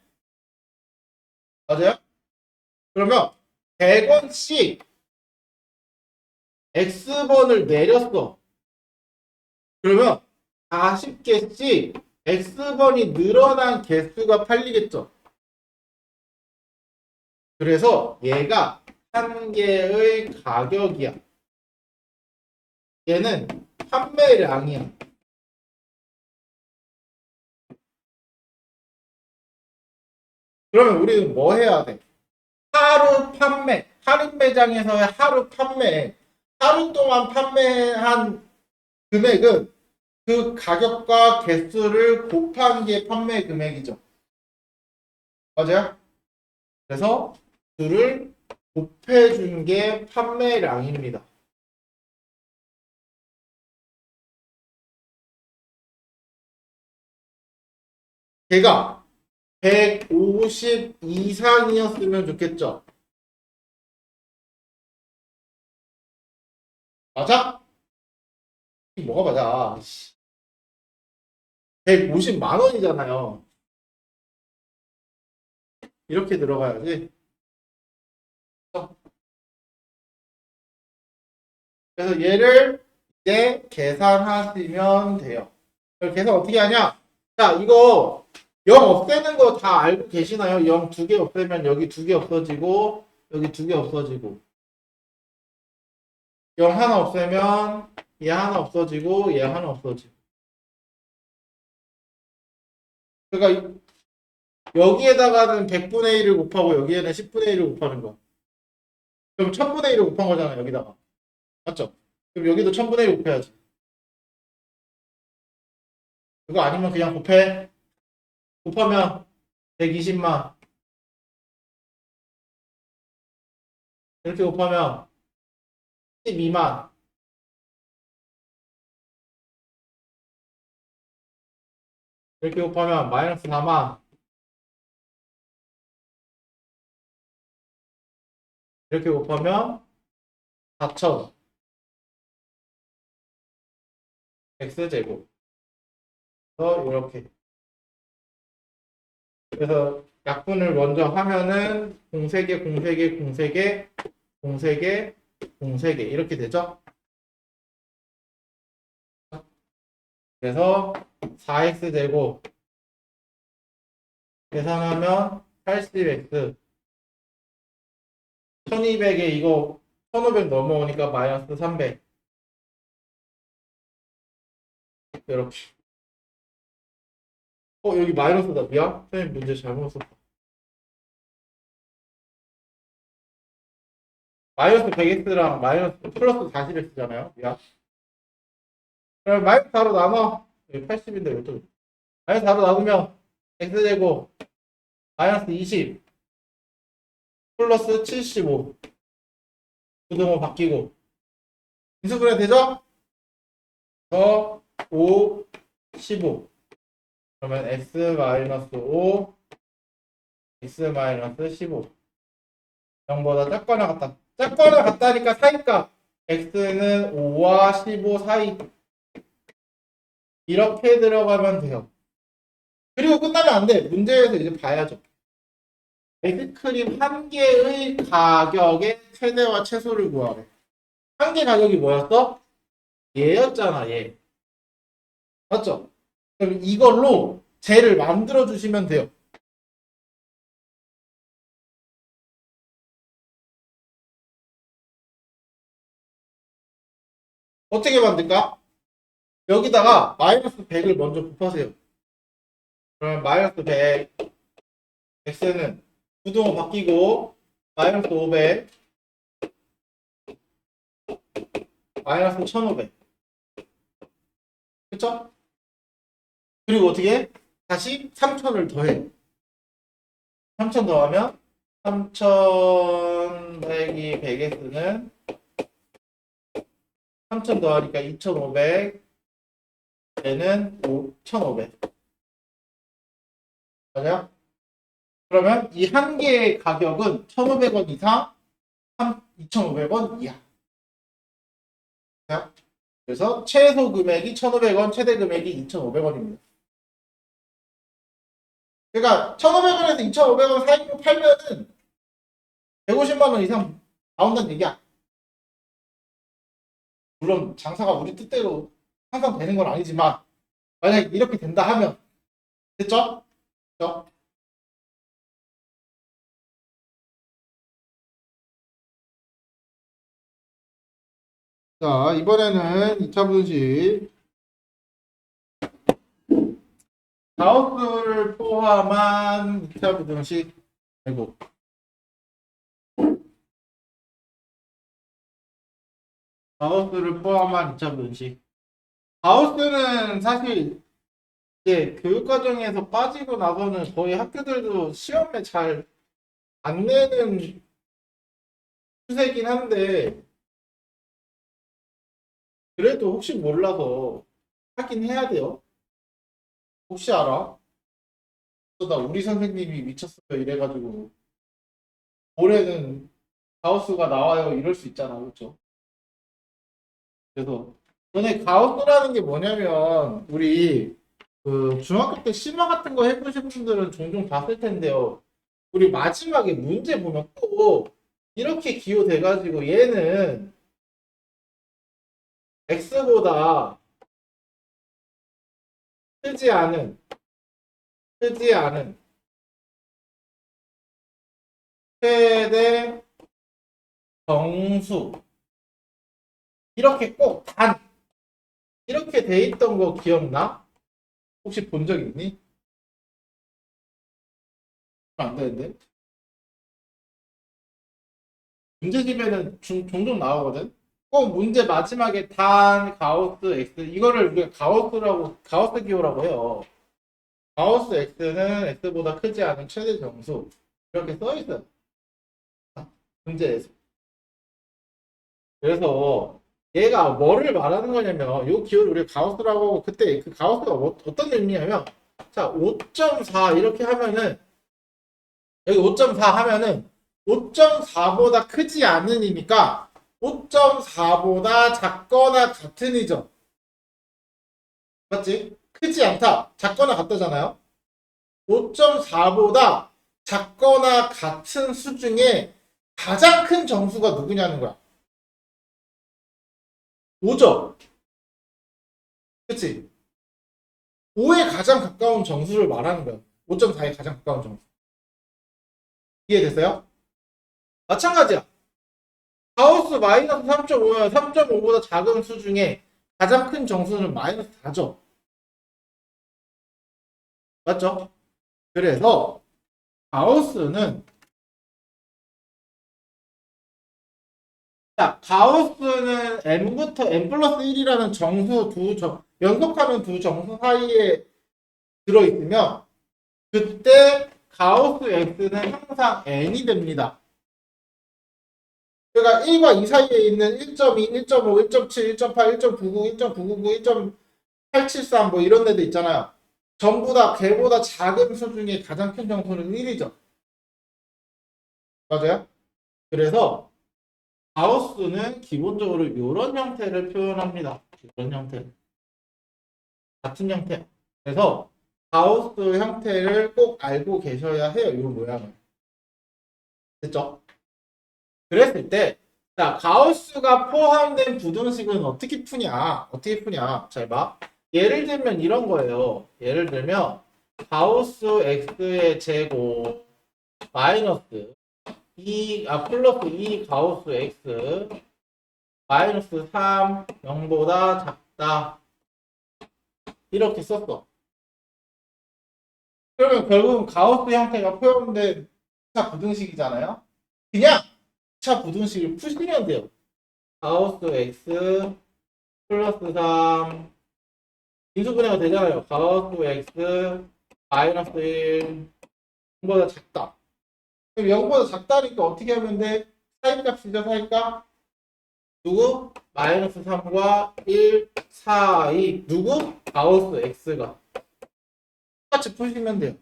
맞아요? 그러면 100원씩 X번을 내렸어. 그러면 40개씩 X번이 늘어난 개수가 팔리겠죠. 그래서 얘가 한 개의 가격이야. 얘는 판매량이야. 그러면 우리는 뭐 해야 돼? 하루 판매, 할인 매장에서의 하루 판매, 하루 동안 판매한 금액은 그 가격과 개수를 곱한 게 판매 금액이죠. 맞아요? 그래서 둘을 곱해준 게 판매량입니다. 걔가 150 이상이었으면 좋겠죠. 맞아? 이게 뭐가 맞아? 150만 원이잖아요. 이렇게 들어가야지. 그래서 얘를 이제 계산하시면 돼요. 그럼 계산 어떻게 하냐? 자, 이거 0 없애는 거 다 알고 계시나요? 0 두 개 없애면 여기 두 개 없어지고 여기 두 개 없어지고 0 하나 없애면 얘 하나 없어지고 얘 하나 없어지고 그러니까 여기에다가는 100분의 1을 곱하고 여기에는 10분의 1을 곱하는 거. 그럼 1000분의 1을 곱한 거잖아 여기다가. 맞죠? 그럼 여기도 1000분의 1 곱해야지. 그거 아니면 그냥 곱해. 곱하면 120만. 이렇게 곱하면 12만. 이렇게 곱하면 마이너스 4만. 이렇게 곱하면 4천. x제곱. 그래서 이렇게. 그래서 약분을 먼저 하면은 공세개, 공세개, 공세개, 공세개, 공세개 이렇게 되죠? 그래서 4x제곱 계산하면 80x 1200에 이거 1500 넘어오니까 마이너스 300 이렇게. 여기 마이너스다. 미안. 선생님 문제 잘못 썼다. 마이너스 100x랑 마이너스 플러스 40x잖아요. 미안. 그럼 마이너스 4로 나눠. 여기 80인데 왜 또. 마이너스 4로 나누면 x제곱 마이너스 20 플러스 75 부등호 바뀌고 인수분해 되죠? 더 5, 15 그러면 x 마이너스 5 x 마이너스 15 0보다 작거나 같다. 작거나 같다니까 사이값 x는 5와 15 사이 이렇게 들어가면 돼요. 그리고 끝나면 안 돼. 문제에서 이제 봐야죠. 아이스크림 한 개의 가격의 최대와 최소를 구하래. 한 개 가격이 뭐였어? 얘였잖아, 얘. 맞죠? 그럼 이걸로 쟤를 만들어 주시면 돼요. 어떻게 만들까? 여기다가 마이너스 100을 먼저 곱하세요. 그러면 마이너스 100 x는 부등호 바뀌고 마이너스 500 마이너스 1500 그쵸? 그리고 어떻게 해? 다시 3000을 더해. 3000 더하면 3100이 100x는 3000 더하니까 2500 얘는 1500 맞아요? 그러면 이 한 개의 가격은 1500원 이상 2500원 이하. 그래서 최소 금액이 1500원, 최대 금액이 2500원입니다. 그러니까 1500원에서 2500원 사이로 팔면은 150만 원 이상 나온다는 얘기야. 물론 장사가 우리 뜻대로 항상 되는 건 아니지만 만약에 이렇게 된다 하면 됐죠? 됐죠? 자, 이번에는 2차 분식 가우스를 포함한 2차 분식 제곱. 가우스를 포함한 2차 분식. 가우스는 사실 이제 교육과정에서 빠지고 나서는 거의 학교들도 시험에 잘 안 내는 추세긴 한데 그래도 혹시 몰라서 하긴 해야 돼요. 혹시 알아? 나 우리 선생님이 미쳤어요 이래가지고 올해는 가우스가 나와요 이럴 수 있잖아, 그렇죠? 그래서 너네 가우스라는 게 뭐냐면 우리 그 중학교 때 심화 같은 거 해보신 분들은 종종 봤을 텐데요. 우리 마지막에 문제 보면 꼭 이렇게 기호돼가지고 얘는 x보다 크지 않은 크지 않은 최대 정수 이렇게 꼭 단 이렇게 돼 있던 거 기억나? 혹시 본 적 있니? 안 되는데 문제집에는 종종 나오거든. 꼭 문제 마지막에 단 가우스 x 이거를 우리가 가우스 기호라고 해요. 가우스 x는 x보다 크지 않은 최대 정수 이렇게 써 있어요. 문제에서. 그래서 얘가 뭐를 말하는 거냐면 이 기호를 우리가 가우스라고 하고 그때 그 가우스가 어떤 의미냐면 자 5.4 이렇게 하면은 여기 5.4 하면은 5.4보다 크지 않으니까 5.4보다 작거나 같은 이죠. 맞지? 크지 않다. 작거나 같다잖아요. 5.4보다 작거나 같은 수 중에 가장 큰 정수가 누구냐는 거야. 5죠. 그치? 5에 가장 가까운 정수를 말하는 거야. 5.4에 가장 가까운 정수. 이해됐어요? 마찬가지야. 가우스 마이너스 3.5면 3.5보다 작은 수 중에 가장 큰 정수는 마이너스 4죠. 맞죠? 그래서 가우스는 자, 가우스는 n부터 n 플러스 1이라는 연속하는 두 정수 사이에 들어있으면 그때 가우스 x는 항상 n이 됩니다. 그러니까 1과 2 사이에 있는 1.2, 1.5, 1.7, 1.8, 1.99, 1.999, 1.873 뭐 이런 데도 있잖아요. 전부 다 걔보다 작은 수 중에 가장 큰 정수는 1이죠. 맞아요? 그래서 가우스는 기본적으로 이런 형태를 표현합니다. 이런 형태. 같은 형태. 그래서 가우스 형태를 꼭 알고 계셔야 해요. 이 모양을. 됐죠? 그랬을 때, 자, 가우스가 포함된 부등식은 어떻게 푸냐? 어떻게 푸냐? 잘 봐. 예를 들면 이런 거예요. 예를 들면, 가우스 x의 제곱 마이너스 플러스 2 가우스 x 마이너스 3 0보다 작다. 이렇게 썼어. 그러면 결국은 가우스 형태가 포함된 2차 부등식이잖아요. 그냥 2차 부등식을 푸시면 돼요. 가우스 x 플러스 3 인수분해가 되잖아요. 가우스 x 마이너스 1 0보다 작다. 그럼 0보다 작다니까 어떻게 하면 돼? 사이값이죠, 사이값. 누구? 마이너스 3과 1 사이. 누구? 가우스 x가. 똑같이 푸시면 돼요.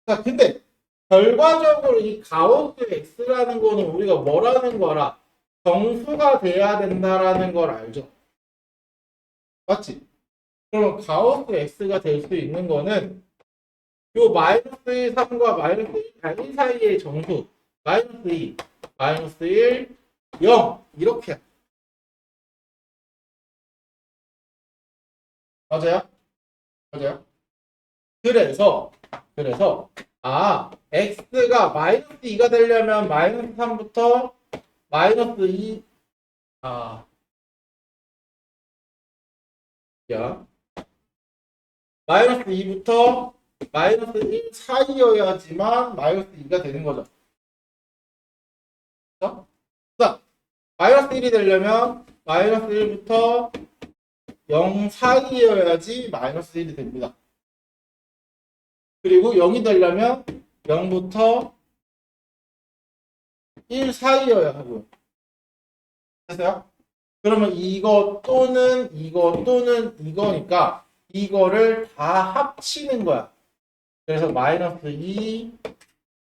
자, 근데 결과적으로 이 가우스 x라는 거는 우리가 뭐라는 거라 정수가 돼야 된다라는 걸 알죠. 맞지? 그러면 가우스 x가 될 수 있는 거는 요 마이너스 3과 마이너스 1 사이의 정수 마이너스 2, 마이너스 1, 0 이렇게 맞아요? 맞아요? 그래서 x가 마이너스 2가 되려면 마이너스 3부터 마이너스 2 야 마이너스 2부터 마이너스 1 사이여야지만 마이너스 2가 되는 거죠. 그렇죠? 마이너스 1이 되려면 마이너스 1부터 0 사이여야지 마이너스 1이 됩니다. 그리고 0이 되려면 0부터 1 사이여야 하고요. 됐어요? 그러면 이거 또는 이거 또는 이거니까 이거를 다 합치는 거야. 그래서 마이너스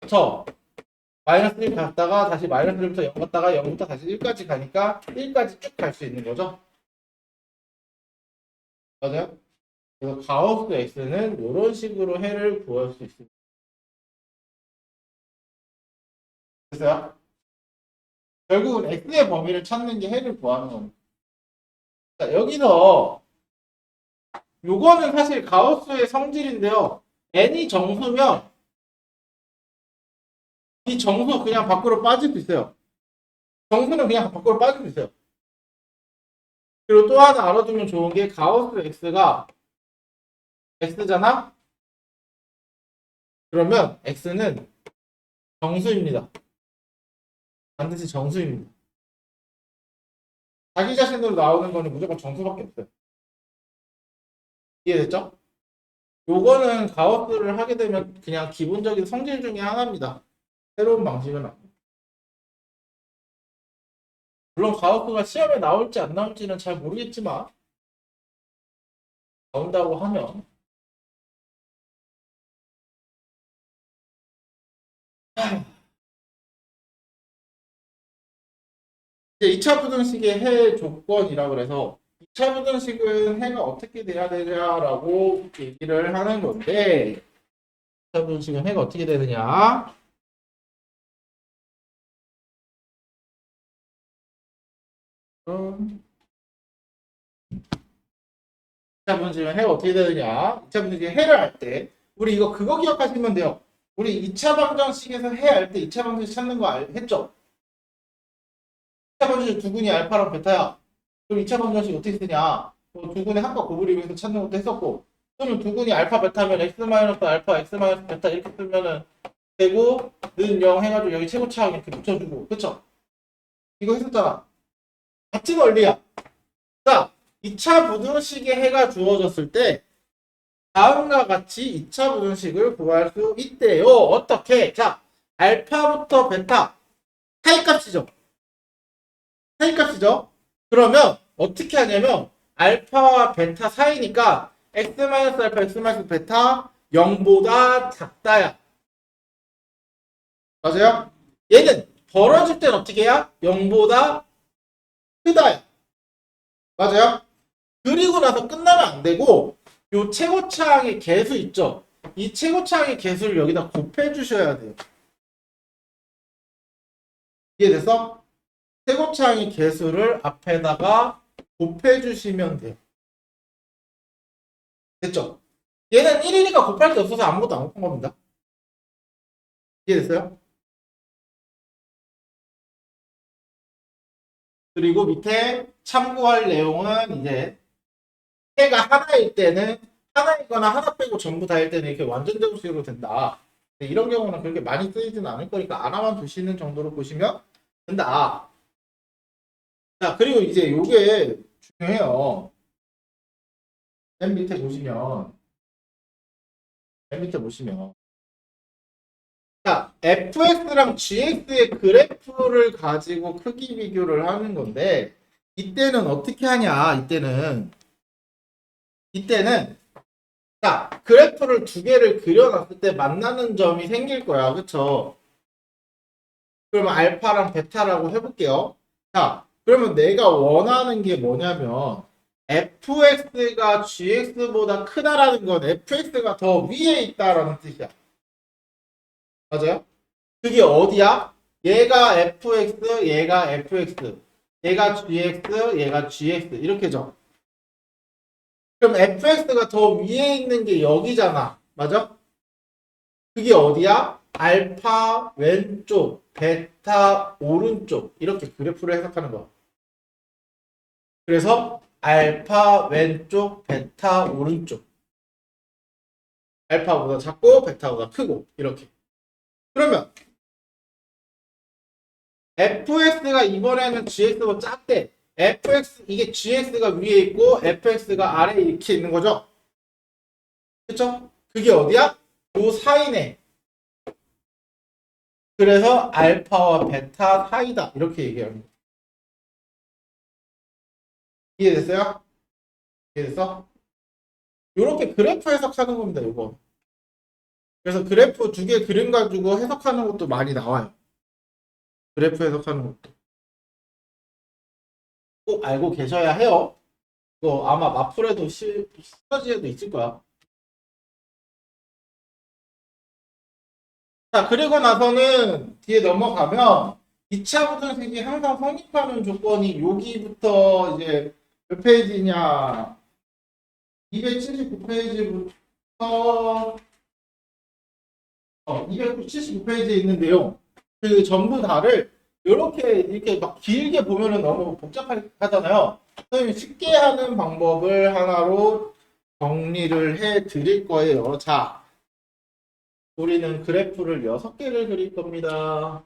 2터 마이너스 1 갔다가 다시 마이너스 1부터 0 갔다가 0부터 다시 1까지 가니까 1까지 쭉 갈 수 있는 거죠. 맞아요? 그래서 가우스 X는 이런 식으로 해를 구할 수 있습니다. 됐어요? 결국은 X의 범위를 찾는 게 해를 구하는 겁니다. 자, 여기서 요거는 사실 가우스의 성질인데요. n이 정수면 이 정수 그냥 밖으로 빠질 수 있어요. 정수는 그냥 밖으로 빠질 수 있어요. 그리고 또 하나 알아두면 좋은 게 가우스 X가 X잖아? 그러면 X는 정수입니다. 반드시 정수입니다. 자기 자신으로 나오는 거는 무조건 정수밖에 없어요. 이해됐죠? 요거는 가우스를 하게 되면 그냥 기본적인 성질 중에 하나입니다. 새로운 방식은 아니에요. 물론 가우스가 시험에 나올지 안 나올지는 잘 모르겠지만 나온다고 하면 이제 2차 부등식의 해 조건이라 그래서 2차 부등식은 해가 어떻게 돼야 되냐라고 얘기를 하는 건데 2차 부등식은 해가 어떻게 되느냐? 음, 2차 부등식은 해가 어떻게 되느냐? 2차 부등식의 해를 할 때 우리 이거 그거 기억하시면 돼요. 우리 2차 방정식에서 해 할 때 2차 방정식 찾는 거 했죠? 2차 방정식 두근이 알파랑 베타야. 그럼 2차 방정식 어떻게 쓰냐? 두근의 합과 곱을 위해서 찾는 것도 했었고 또는 두근이 알파 베타면 x 마이너스 알파 x 마이너스 베타 이렇게 쓰면은 되고 는 0 해가지고 여기 최고차항 이렇게 붙여주고 그쵸? 이거 했었잖아. 같은 원리야. 자, 2차 부등식의 해가 주어졌을 때 다음과 같이 2차 부등식을 구할 수 있대요. 어떻게? 자, 알파부터 베타 사이값이죠. 사이값이죠. 그러면 어떻게 하냐면 알파와 베타 사이니까 x-알파, x-베타 0보다 작다야. 맞아요? 얘는 벌어질 땐 어떻게 해야? 0보다 크다야. 맞아요? 그리고 나서 끝나면 안 되고 요 최고차항의 개수 있죠? 이 최고차항의 개수를 여기다 곱해 주셔야 돼요. 이해됐어? 최고차항의 개수를 앞에다가 곱해 주시면 돼요. 됐죠? 얘는 1이니까 곱할 게 없어서 아무것도 안 곱한 겁니다. 이해됐어요? 그리고 밑에 참고할 내용은 이제 해가 하나일 때는 하나이거나 하나 빼고 전부 다일 때는 이렇게 완전 정수로 된다. 이런 경우는 그렇게 많이 쓰이진 않을 거니까 알아만 두시는 정도로 보시면 된다. 자, 그리고 이제 요게 중요해요. 맨 밑에 보시면, 맨 밑에 보시면. 자, fx랑 gx의 그래프를 가지고 크기 비교를 하는 건데, 이때는 어떻게 하냐, 이때는, 자, 그래프를 두 개를 그려놨을 때 만나는 점이 생길 거야. 그쵸? 그러면 알파랑 베타라고 해볼게요. 자, 그러면 내가 원하는 게 뭐냐면 fx가 gx보다 크다라는 건 fx가 더 위에 있다라는 뜻이야. 맞아요? 그게 어디야? 얘가 fx, 얘가 fx, 얘가 gx, 얘가 gx 이렇게죠. 그럼 fx가 더 위에 있는 게 여기잖아. 맞아? 그게 어디야? 알파 왼쪽, 베타 오른쪽 이렇게 그래프를 해석하는 거야. 그래서 알파 왼쪽, 베타 오른쪽. 알파보다 작고 베타보다 크고 이렇게. 그러면 fx가 이번에는 gx보다 작대. fx 이게 gx가 위에 있고 fx가 아래에 이렇게 있는 거죠. 그쵸? 그게 어디야? 요 사이네. 그래서 알파와 베타 사이다. 이렇게 얘기하는 거. 이해됐어요? 이해됐어? 요렇게 그래프 해석하는 겁니다. 요거. 그래서 그래프 두 개 그림 가지고 해석하는 것도 많이 나와요. 그래프 해석하는 것도. 꼭 알고 계셔야 해요. 이거 아마 마플에도 시너지에도 있을 거야. 자, 그리고 나서는 뒤에 넘어가면 2차 부등식이 항상 성립하는 조건이 여기부터 이제 몇 페이지냐? 279페이지부터 279페이지에 있는 내용 그 전부 다를 이렇게 막 길게 보면은 너무 복잡하잖아요. 선생님이 쉽게 하는 방법을 하나로 정리를 해 드릴 거예요. 자, 우리는 그래프를 6개를 그릴 겁니다.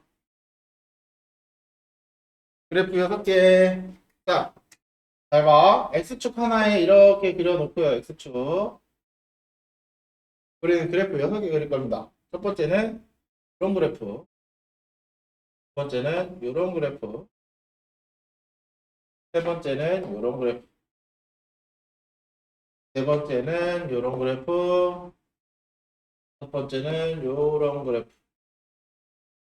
그래프 6개. 자, 잘 봐. X축 하나에 이렇게 그려놓고요. X축. 우리는 그래프 6개 그릴 겁니다. 첫 번째는 이런 그래프. 두 번째는 이런 그래프. 세 번째는 이런 그래프. 네 번째는 이런 그래프. 첫 번째는 이런 그래프.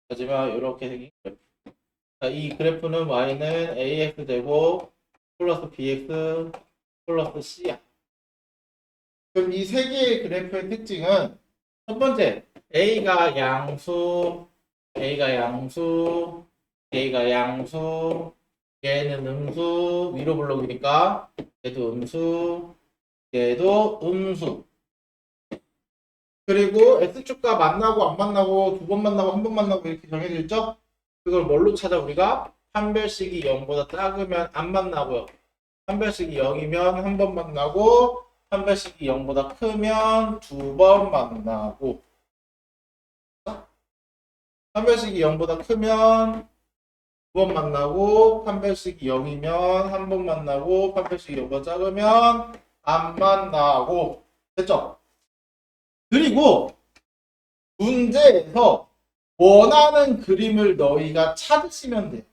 하지만 이렇게 생긴 그래프. 자, 이 그래프는 y는 ax 되고 플러스 bx 플러스 c야. 그럼 이 세 개의 그래프의 특징은 첫 번째, A가 양수, A가 양수, 얘는 음수, 위로 블록이니까 얘도 음수, 얘도 음수. 그리고 X축과 만나고 안 만나고 두 번 만나고 한 번 만나고 이렇게 정해져 있죠? 그걸 뭘로 찾아 우리가? 판별식이 0보다 작으면 안 만나고요. 판별식이 0이면 한 번 만나고 판별식이 0보다 크면 두 번 만나고 판별식이 0보다 크면 두 번 만나고 판별식이 0이면 한 번 만나고 판별식이 0보다 작으면 안 만나고 됐죠? 그리고 문제에서 원하는 그림을 너희가 찾으시면 돼.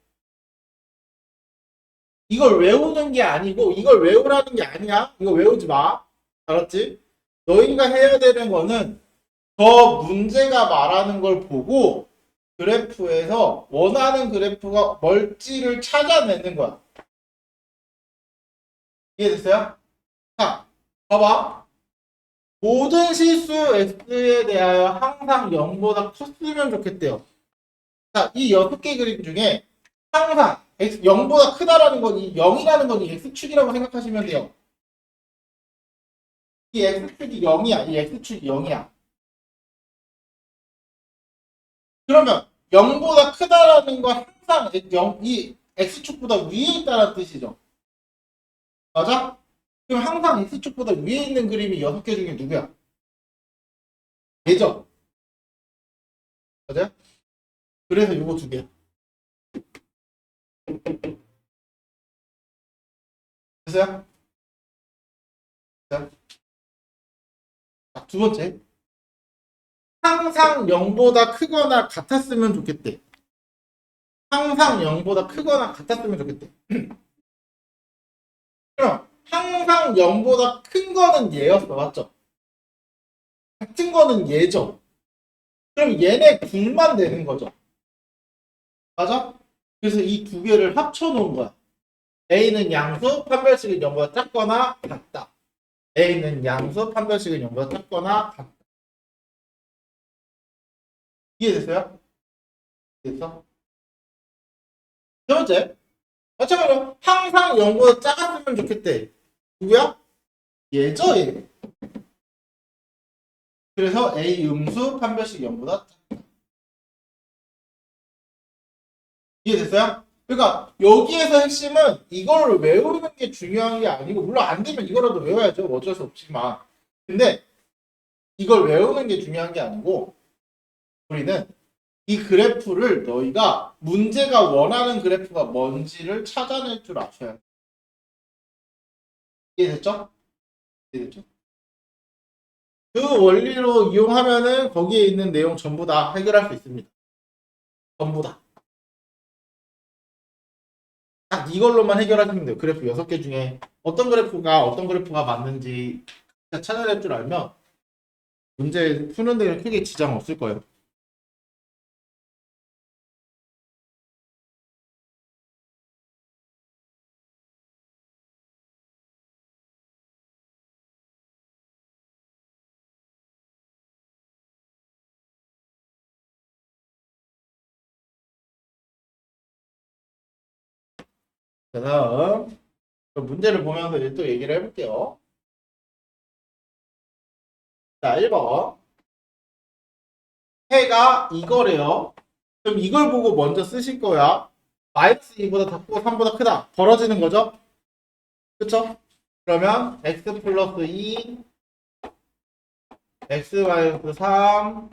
이걸 외우는 게 아니고 이걸 외우라는 게 아니야. 이거 외우지 마. 알았지? 너희가 해야 되는 거는 저 문제가 말하는 걸 보고 그래프에서 원하는 그래프가 뭘지를 찾아내는 거야. 이해됐어요? 자, 봐봐. 모든 실수 x에 대하여 항상 0보다 컸으면 좋겠대요. 자, 이 6개 그림 중에 항상 x 0보다 크다라는 건 이 0이라는 건 이 x축이라고 생각하시면 돼요. 이 x축이 0이야. 이 x축이 0이야. 그러면 0보다 크다라는 건 항상 0, 이 x축보다 위에 있다는 뜻이죠. 맞아? 그럼 항상 x축보다 위에 있는 그림이 6개 중에 누구야? 얘죠? 맞아요? 그래서 이거 두 개. 됐어요? 자, 두 번째. 항상 0보다 크거나 같았으면 좋겠대. 항상 0보다 크거나 같았으면 좋겠대. 그럼 항상 0보다 큰 거는 얘였어. 맞죠? 같은 거는 얘죠. 그럼 얘네 둘만 되는 거죠. 맞아? 그래서 이 두 개를 합쳐 놓은 거야. A는 양수, 판별식은 0보다 작거나 같다. A는 양수, 판별식은 0보다 작거나 같다. 이해됐어요? 됐어? 세 번째. 마찬가지로 항상 0보다 작았으면 좋겠대. 누구야? 얘죠, 얘. 그래서 A 음수, 판별식 0보다 작다. 이해됐어요? 그러니까 여기에서 핵심은 이거를 외우는 게 중요한 게 아니고 물론 안 되면 이거라도 외워야죠. 어쩔 수 없지만. 근데 이걸 외우는 게 중요한 게 아니고 우리는 이 그래프를 너희가 문제가 원하는 그래프가 뭔지를 찾아낼 줄 아셔야 돼. 이해됐죠? 이해됐죠? 그 원리로 이용하면은 거기에 있는 내용 전부 다 해결할 수 있습니다. 전부 다. 딱 이걸로만 해결하시면 돼요. 그래프 6개 중에 어떤 그래프가 맞는지 찾아낼 줄 알면 문제 푸는 데는 크게 지장 없을 거예요. 자, 다음 문제를 보면서 이제 또 얘기를 해볼게요. 자, 1번. 해가 이거래요. 그럼 이걸 보고 먼저 쓰실 거야. 마이너스 2보다 작고 3보다 크다. 벌어지는 거죠? 그쵸? 그러면 x 플러스 2, x 마이너스 3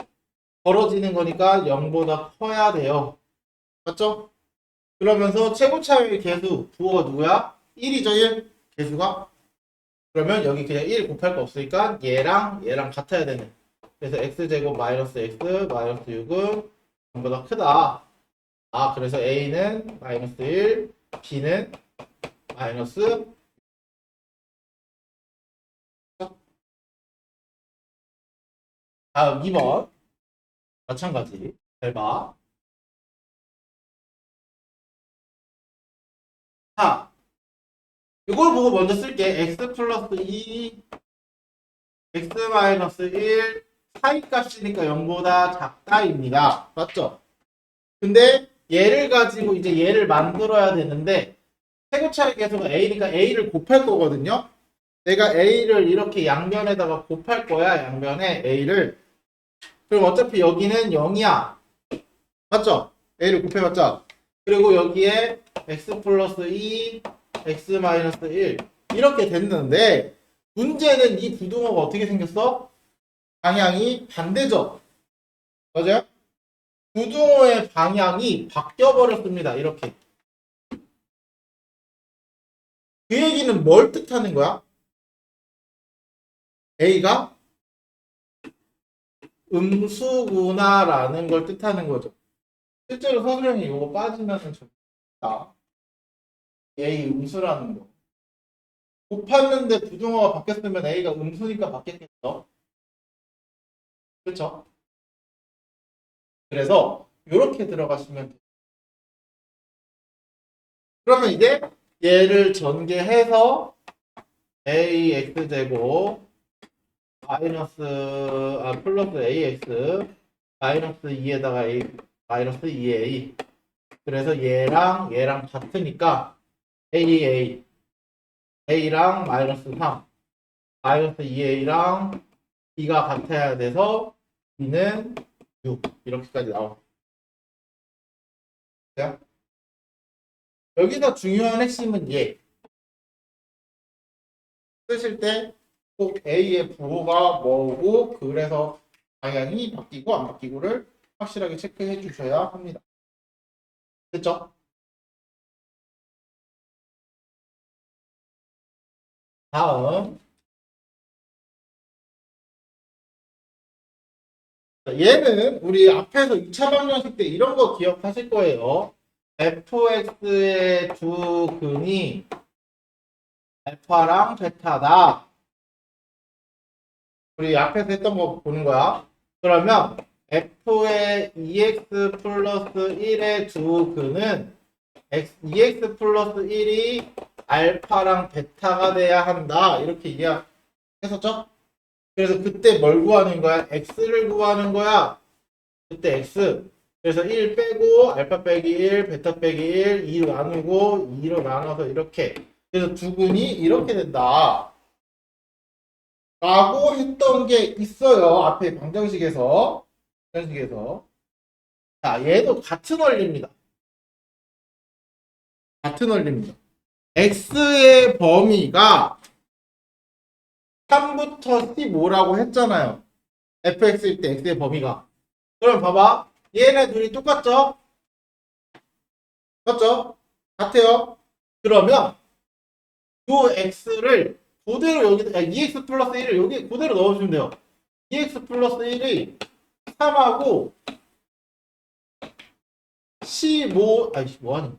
벌어지는 거니까 0보다 커야 돼요. 맞죠? 그러면서 최고차의 개수 부호가 누구야? 1이죠, 1. 개수가. 그러면 여기 그냥 1 곱할 거 없으니까 얘랑 얘랑 같아야 되네. 그래서 x제곱 마이너스 x 마이너스 6은 0보다 크다. 아, 그래서 a는 마이너스 1, b는 마이너스. 다음 2번. 마찬가지. 잘 봐. 자, 이걸 보고 먼저 쓸게. x 플러스 2, x 마이너스 1, 사이 값이니까 0보다 작다입니다. 맞죠? 근데 얘를 가지고 이제 얘를 만들어야 되는데 최고차의 개수가 a니까 a를 곱할 거거든요. 내가 a를 이렇게 양변에다가 곱할 거야. 양변에 a를. 그럼 어차피 여기는 0이야. 맞죠? a를 곱해봤자. 그리고 여기에 x 플러스 2, x 마이너스 1 이렇게 됐는데 문제는 이 부등호가 어떻게 생겼어? 방향이 반대죠. 맞아요? 부등호의 방향이 바뀌어 버렸습니다. 이렇게. 그 얘기는 뭘 뜻하는 거야? A가 음수구나라는 걸 뜻하는 거죠. 실제로 서술형이 이거 빠지면은 좋다. A 음수라는 거. 곱했는데 부등호가 바뀌었으면 A가 음수니까 바뀌었겠죠. 그렇죠? 그래서 이렇게 들어가시면 돼요. 그러면 이제 얘를 전개해서 AX제곱 마이너스 플러스 AX 마이너스 2에다가 A 마이너스 2A 그래서 얘랑 얘랑 같으니까 AA A랑 마이너스 3 마이너스 2A랑 B가 같아야 돼서 B는 6 이렇게까지 나옵니다. 여기서 중요한 핵심은 얘 쓰실 때 꼭 A의 부호가 뭐고 그래서 방향이 바뀌고 안 바뀌고를 확실하게 체크해 주셔야 합니다. 됐죠? 다음 얘는 우리 앞에서 2차 방정식 때 이런 거 기억하실 거예요. fx의 두 근이 알파랑 베타다. 우리 앞에서 했던 거 보는 거야. 그러면 f의 2x 플러스 1의 두 근은 2x 플러스 1이 알파랑 베타가 돼야 한다. 이렇게 이해했었죠? 그래서 그때 뭘 구하는 거야? x를 구하는 거야. 그때 x. 그래서 1 빼고 알파 빼기 1, 베타 빼기 1, 2로 나누고 2로 나눠서 이렇게. 그래서 두근이 이렇게 된다. 라고 했던 게 있어요. 앞에 방정식에서. 방정식에서. 자, 얘도 같은 원리입니다. 같은 원리입니다. x의 범위가 3부터 15라고 했잖아요. fx일 때 x의 범위가. 그럼 봐봐. 얘네 둘이 똑같죠? 맞죠? 같아요. 그러면 요 x를 그대로 여기 2x 플러스 1을 여기 그대로 넣어주면 돼요. 2x 플러스 1이 3하고 15 아니 뭐하니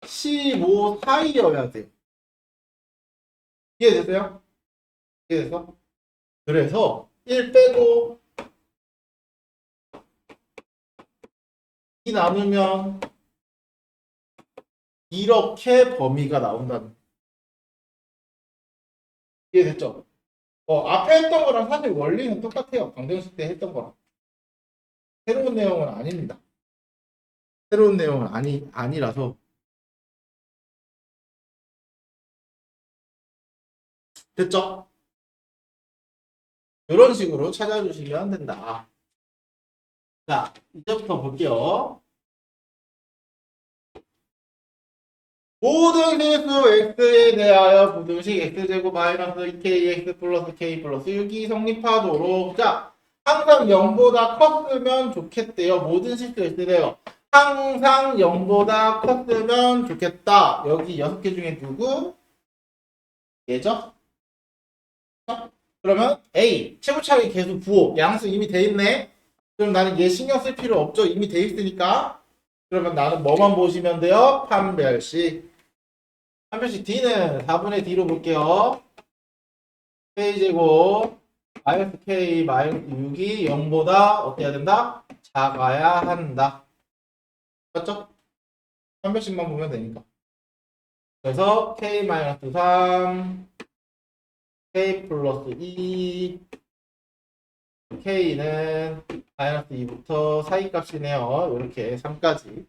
15 사이여야 돼요. 이해됐어요? 이해됐어? 그래서 1 빼고 2 나누면 이렇게 범위가 나온다는. 이해됐죠? 앞에 했던 거랑 사실 원리는 똑같아요. 방정식 때 했던 거랑. 새로운 내용은 아닙니다. 새로운 내용은 아니라서. 됐죠? 이런 식으로 찾아주시면 된다. 자, 이제부터 볼게요. 모든 실수 x에 대하여 부등식 x제곱 마이너스 2kx 플러스 k 플러스 6이 성립하도록. 자, 항상 0보다 컸으면 좋겠대요. 모든 실수 x에 대하여 항상 0보다 컸으면 좋겠다. 여기 6개 중에 누구? 얘죠? 그러면 A 최고차이 계수 9호 양수 이미 돼 있네. 그럼 나는 얘 신경 쓸 필요 없죠. 이미 돼 있으니까. 그러면 나는 뭐만 보시면 돼요? 판별식. 판별식 D는 4분의 D로 볼게요. K제곱 마이너스 K 마이너스 6이 0보다 어떻게 해야 된다? 작아야 한다. 맞죠? 판별식만 보면 되니까. 그래서 K 마이너스 3 K 플러스 2 K는 마이너스 2부터 사이값이네요. 이렇게 3까지.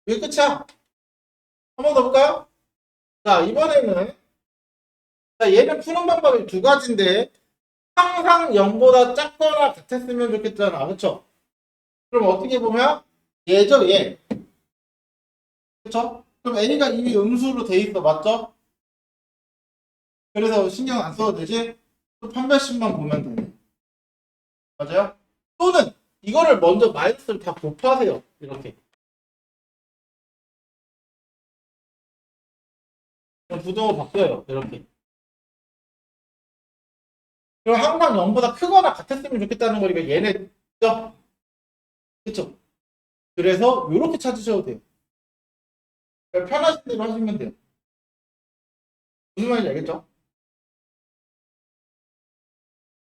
여기 끝이야. 한 번 더 볼까요? 자, 이번에는 자, 얘는 푸는 방법이 두 가지인데 항상 0보다 작거나 같았으면 좋겠잖아. 그쵸? 그럼 어떻게 보면 얘죠, 얘. 그쵸? 그럼 A가 이미 음수로 돼 있어. 맞죠? 그래서 신경 안 써도 되지? 또 판별식만 보면 되네. 맞아요? 또는 이거를 먼저 마이너스를 다 곱하세요. 이렇게. 그럼 부등호 바뀌어요. 이렇게. 그럼 항상 0보다 크거나 같았으면 좋겠다는 거니까 얘네, 그죠? 그쵸? 그래서 이렇게 찾으셔도 돼요. 편하신 대로 하시면 돼요. 무슨 말인지 알겠죠?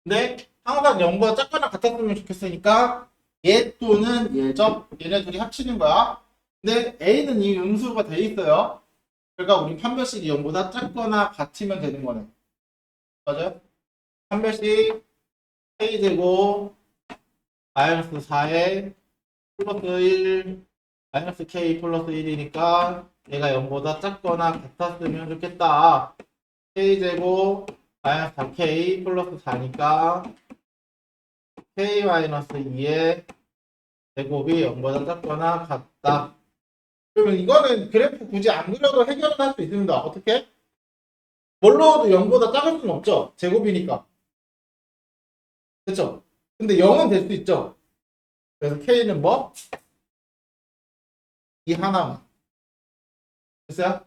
근데 항상 0보다 작거나 같았으면 좋겠으니까 얘 또는 얘죠? 얘네 둘이 합치는 거야. 근데 A는 이 음수가 돼 있어요. 그러니까 우리 판별식이 0보다 작거나 같으면 되는 거네. 맞아요? 판별식 K제곱 마이너스 4에 플러스 1 마이너스 K 플러스 1이니까 얘가 0보다 작거나 같았으면 좋겠다. K제곱 마이너스 4K 플러스 4니까 K 마이너스 2의 제곱이 0보다 작거나 같다. 그러면 이거는 그래프 굳이 안 그려도 해결을 할 수 있습니다. 어떻게? 뭘로도 0보다 작을 수는 없죠. 제곱이니까. 그렇죠? 근데 0은 될 수 있죠. 그래서 K는 뭐? 이 하나만. 됐어요?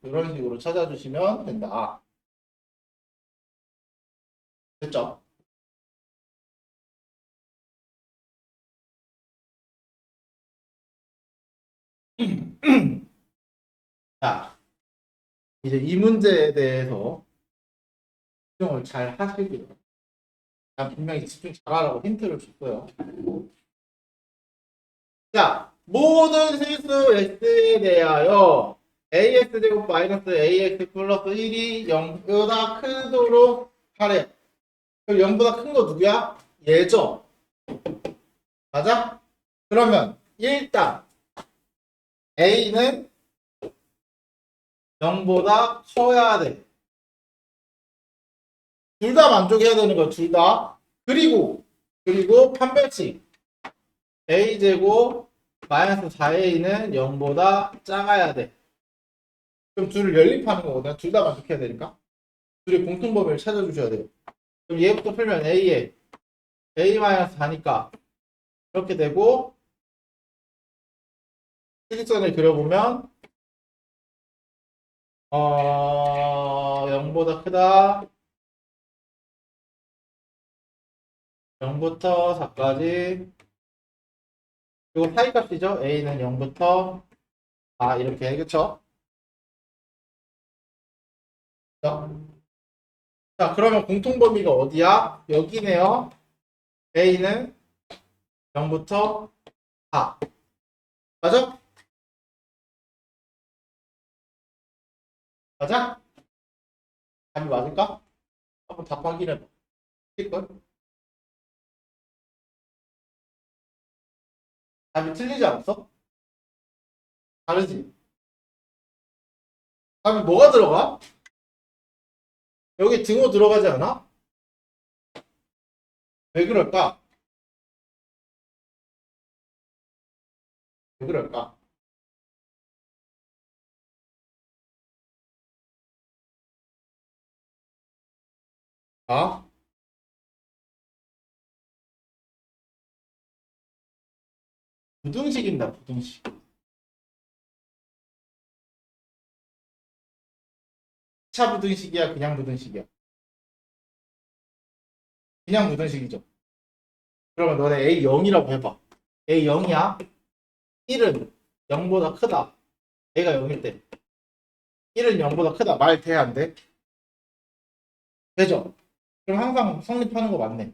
이런 식으로 찾아주시면 된다. 됐죠? 자, 이제 이 문제에 대해서 집중을 잘 하시고요. 난 분명히 집중 잘하라고 힌트를 줬어요. 자, 모든 실수 x에 대하여 ax제곱 마이너스 ax 플러스 1이 0보다 크도록 하래. 그럼 0보다 큰 거 누구야? 얘죠. 맞아? 그러면 일단 a는 0보다 커야 돼. 둘 다 만족해야 되는 거야, 둘 다. 그리고 판별식 a제곱 마이너스 4a는 0보다 작아야 돼. 그럼 둘을 연립하는 거거든. 둘 다 만족해야 되니까. 둘의 공통범위를 찾아주셔야 돼요. 그럼 얘부터 풀면 a에 a-4니까 이렇게 되고 실선을 그려보면 0보다 크다. 0부터 4까지 그리고 사이값이죠. a는 0부터 4 이렇게 그쵸? 자, 자, 그러면 공통범위가 어디야? 여기네요. A는 0부터 4. 맞아? 맞아? 답이 맞을까? 한번 답 확인해봐. 틀릴걸? 답이 틀리지 않았어? 다르지? 답이 뭐가 들어가? 여기 등호 들어가지 않아? 왜 그럴까? 왜 그럴까? 아? 부등식입니다, 부등식. 2차 부등식이야, 그냥 부등식이야? 그냥 부등식이죠. 그러면 너네 A 0이라고 해봐. A 0이야? 1은 0보다 크다. A가 0일 때. 1은 0보다 크다. 말 돼, 안 돼? 되죠? 그럼 항상 성립하는 거 맞네.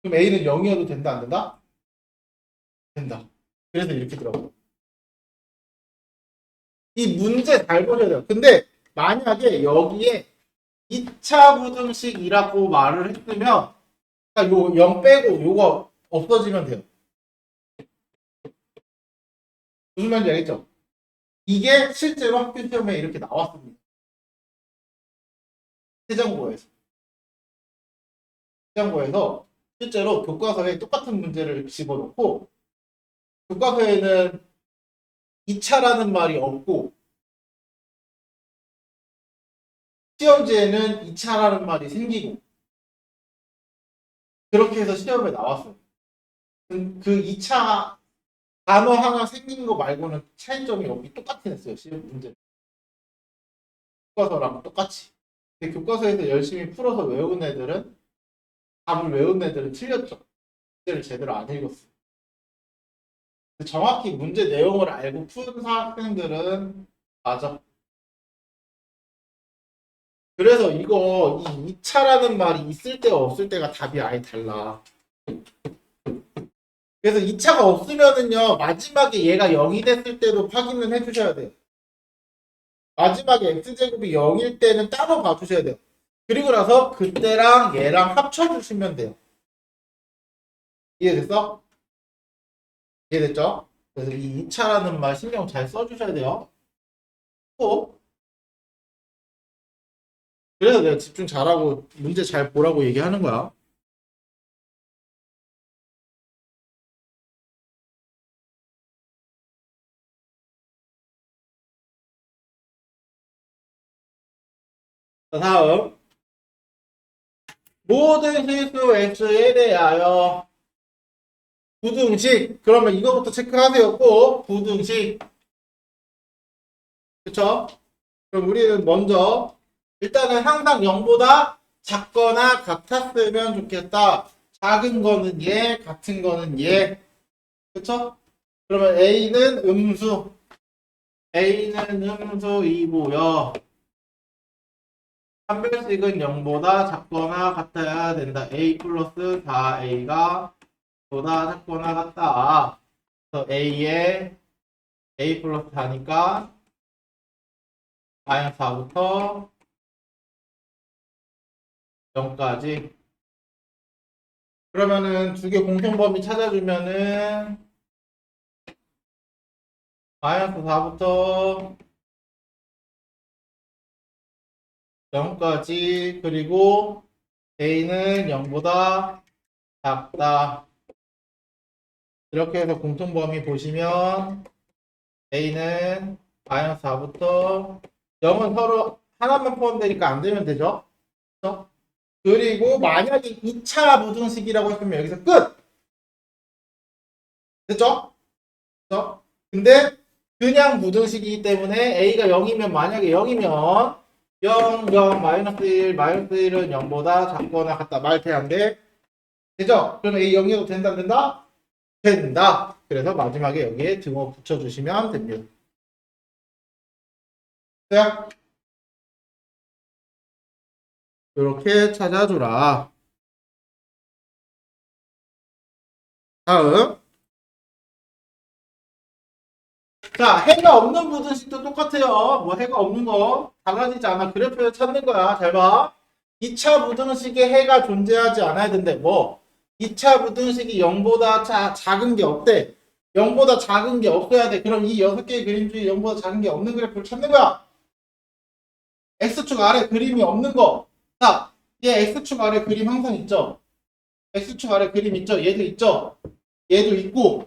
그럼 A는 0이어도 된다, 안 된다? 된다. 그래서 이렇게 들어가. 이 문제 잘 보셔야 돼요. 근데 만약에 여기에 2차 부등식이라고 말을 했으면 요 0 빼고 요거 없어지면 돼요. 무슨 말인지 알겠죠? 이게 실제로 학교 시험에 이렇게 나왔습니다. 해장고에서. 해장고에서 실제로 교과서에 똑같은 문제를 집어넣고 교과서에는 2차라는 말이 없고 시험지에는 2차라는 말이 생기고 그렇게 해서 시험에 나왔어요. 그 2차 단어 하나 생긴 거 말고는 차이점이 없이 똑같이 냈어요. 시험 문제. 교과서랑 똑같이. 근데 교과서에서 열심히 풀어서 외운 애들은 답을 외운 애들은 틀렸죠. 문제를 제대로 안 읽었어요. 정확히 문제 내용을 알고 푸는 학생들은 맞아. 그래서 이거 이 2차라는 말이 있을 때와 없을 때가 답이 아예 달라. 그래서 2차가 없으면은요 마지막에 얘가 0이 됐을 때도 확인을 해주셔야 돼요. 마지막에 x제곱이 0일 때는 따로 봐주셔야 돼요. 그리고 나서 그때랑 얘랑 합쳐주시면 돼요. 이해됐어? 이해됐죠? 그래서 이 2차라는 말 신경 잘 써주셔야 돼요. 또 그래서 내가 집중 잘하고 문제 잘 보라고 얘기하는 거야. 자, 다음 모든 실수 x에 대하여 부등식. 그러면 이거부터 체크하세요. 꼭 부등식. 그쵸? 그럼 우리는 먼저 일단은 항상 0보다 작거나 같았으면 좋겠다. 작은 거는 얘, 같은 거는 얘. 그쵸? 그러면 A는 음수. A는 음수이고요. 판별식은 0보다 작거나 같아야 된다. A 플러스 4A가 보다 작거나 같다. 그래서 A에 A 플러스 4니까 마이너스 4부터 0까지. 그러면은 두 개 공통범위 찾아주면은 마이너스 4부터 0까지 그리고 A는 0보다 작다. 이렇게 해서 공통범위 보시면 A는 마이너스 4부터 0은 서로 하나만 포함되니까 안 되면 되죠. 그렇죠? 그리고 만약에 2차 부등식이라고 했으면 여기서 끝! 됐죠? 그렇죠? 근데 그냥 부등식이기 때문에 A가 0이면 만약에 0이면 0, 0, 마이너스 1, 마이너스 1은 0보다 작거나 같다. 말 돼, 안 돼? 되죠? 그럼 A 0이어도 된다, 안 된다? 된다. 그래서 마지막에 여기에 등호 붙여주시면 됩니다. 자, 이렇게 찾아주라. 다음. 자, 해가 없는 부등식도 똑같아요. 뭐 해가 없는 거 달라지지 않아. 그래프를 찾는 거야. 잘 봐. 2차 부등식에 해가 존재하지 않아야 된대. 뭐 2차 부등식이 0보다 작은 게 없대. 0보다 작은 게 없어야 돼. 그럼 이 6개의 그림 중에 0보다 작은 게 없는 그래프를 찾는 거야. X축 아래 그림이 없는 거. 자, 얘 X축 아래 그림 항상 있죠? X축 아래 그림 있죠? 얘도 있죠? 얘도 있고.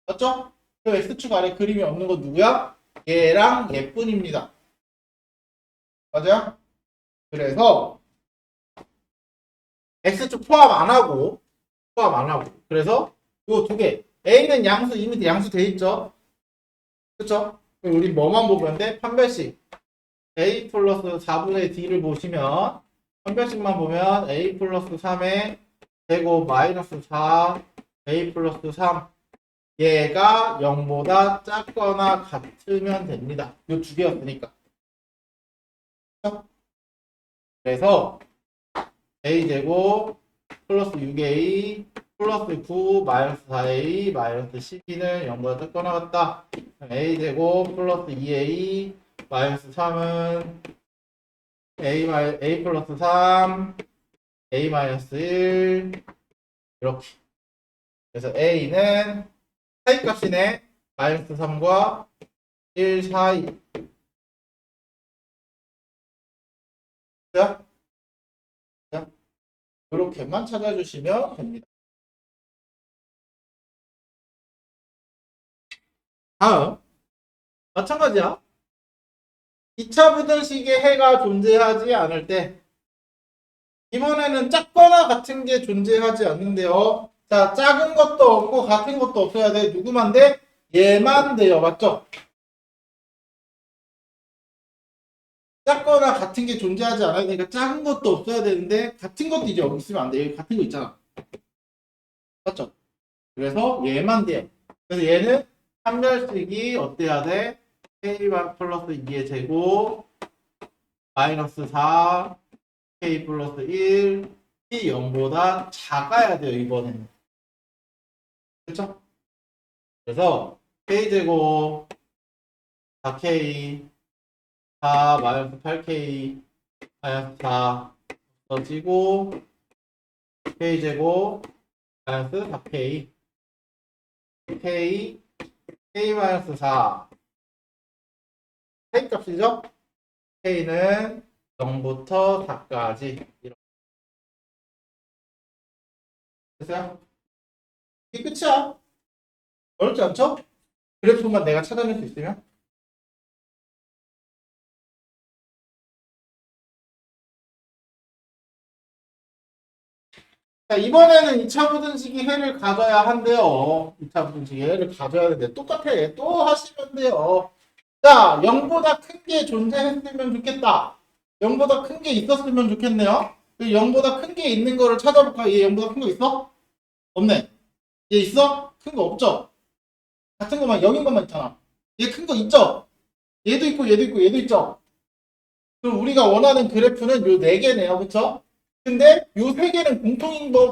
맞죠? 그 X축 아래 그림이 없는 건 누구야? 얘랑 얘뿐입니다. 맞아요? 그래서 X축 포함 안 하고. 그래서 요 두 개. A는 양수 이미 양수 돼 있죠? 그쵸? 그럼 우리 뭐만 보면 돼? 판별식. A 플러스 4분의 D를 보시면 판별식만 보면 A 플러스 3의 제곱 마이너스 4 A 플러스 3 얘가 0보다 작거나 같으면 됩니다. 이 두 개였으니까. 그래서 A제곱 플러스 6A 플러스 9 마이너스 4A 마이너스 12는 0보다 작거나 같다. A제곱 플러스 2A 마이너스 3은 A 플러스 3 A 마이너스 1 이렇게. 그래서 A는 사이값이네. 마이너스 3과 1 사이. 자, 이렇게만 찾아주시면 됩니다. 다음 마찬가지야. 2차 부등식에 해가 존재하지 않을 때 이번에는 작거나 같은 게 존재하지 않는데요. 자, 작은 것도 없고 같은 것도 없어야 돼. 누구만 돼? 얘만 돼요. 맞죠? 작거나 같은 게 존재하지 않아야 되니까 작은 것도 없어야 되는데 같은 것도 이제 여기 있으면 안 돼. 여기 같은 거 있잖아. 맞죠? 그래서 얘만 돼요. 그래서 얘는 판별식이 어때야 돼? k 플러스 2의 제곱 마이너스 4 k 플러스 1 이 0보다 작아야 돼요. 이번에는. 그렇죠? 그래서 k제곱 4k 4 마이너스 8k 마이너스 4 써지고 k제곱 마이너스 4k k k 마이너스 4 k 값이죠? k는 0부터 4까지 이렇게 됐어요? 이게 끝이야. 어렵지 않죠? 그래프만 내가 찾아낼 수 있으면. 자, 이번에는 2차 부등식이 해를 가져야 한대요. 2차 부등식이 해를 가져야 되는데 똑같아. 또 하시면 돼요. 자, 0보다 큰 게 존재했으면 좋겠다. 0보다 큰 게 있었으면 좋겠네요. 0보다 큰 게 있는 거를 찾아볼까? 얘 0보다 큰 거 있어? 없네. 얘 있어? 큰 거 없죠? 같은 것만 0인 것만 있잖아. 얘 큰 거 있죠? 얘도 있고 얘도 있고 얘도 있죠? 그럼 우리가 원하는 그래프는 요 4개네요. 그쵸? 근데 요 3개는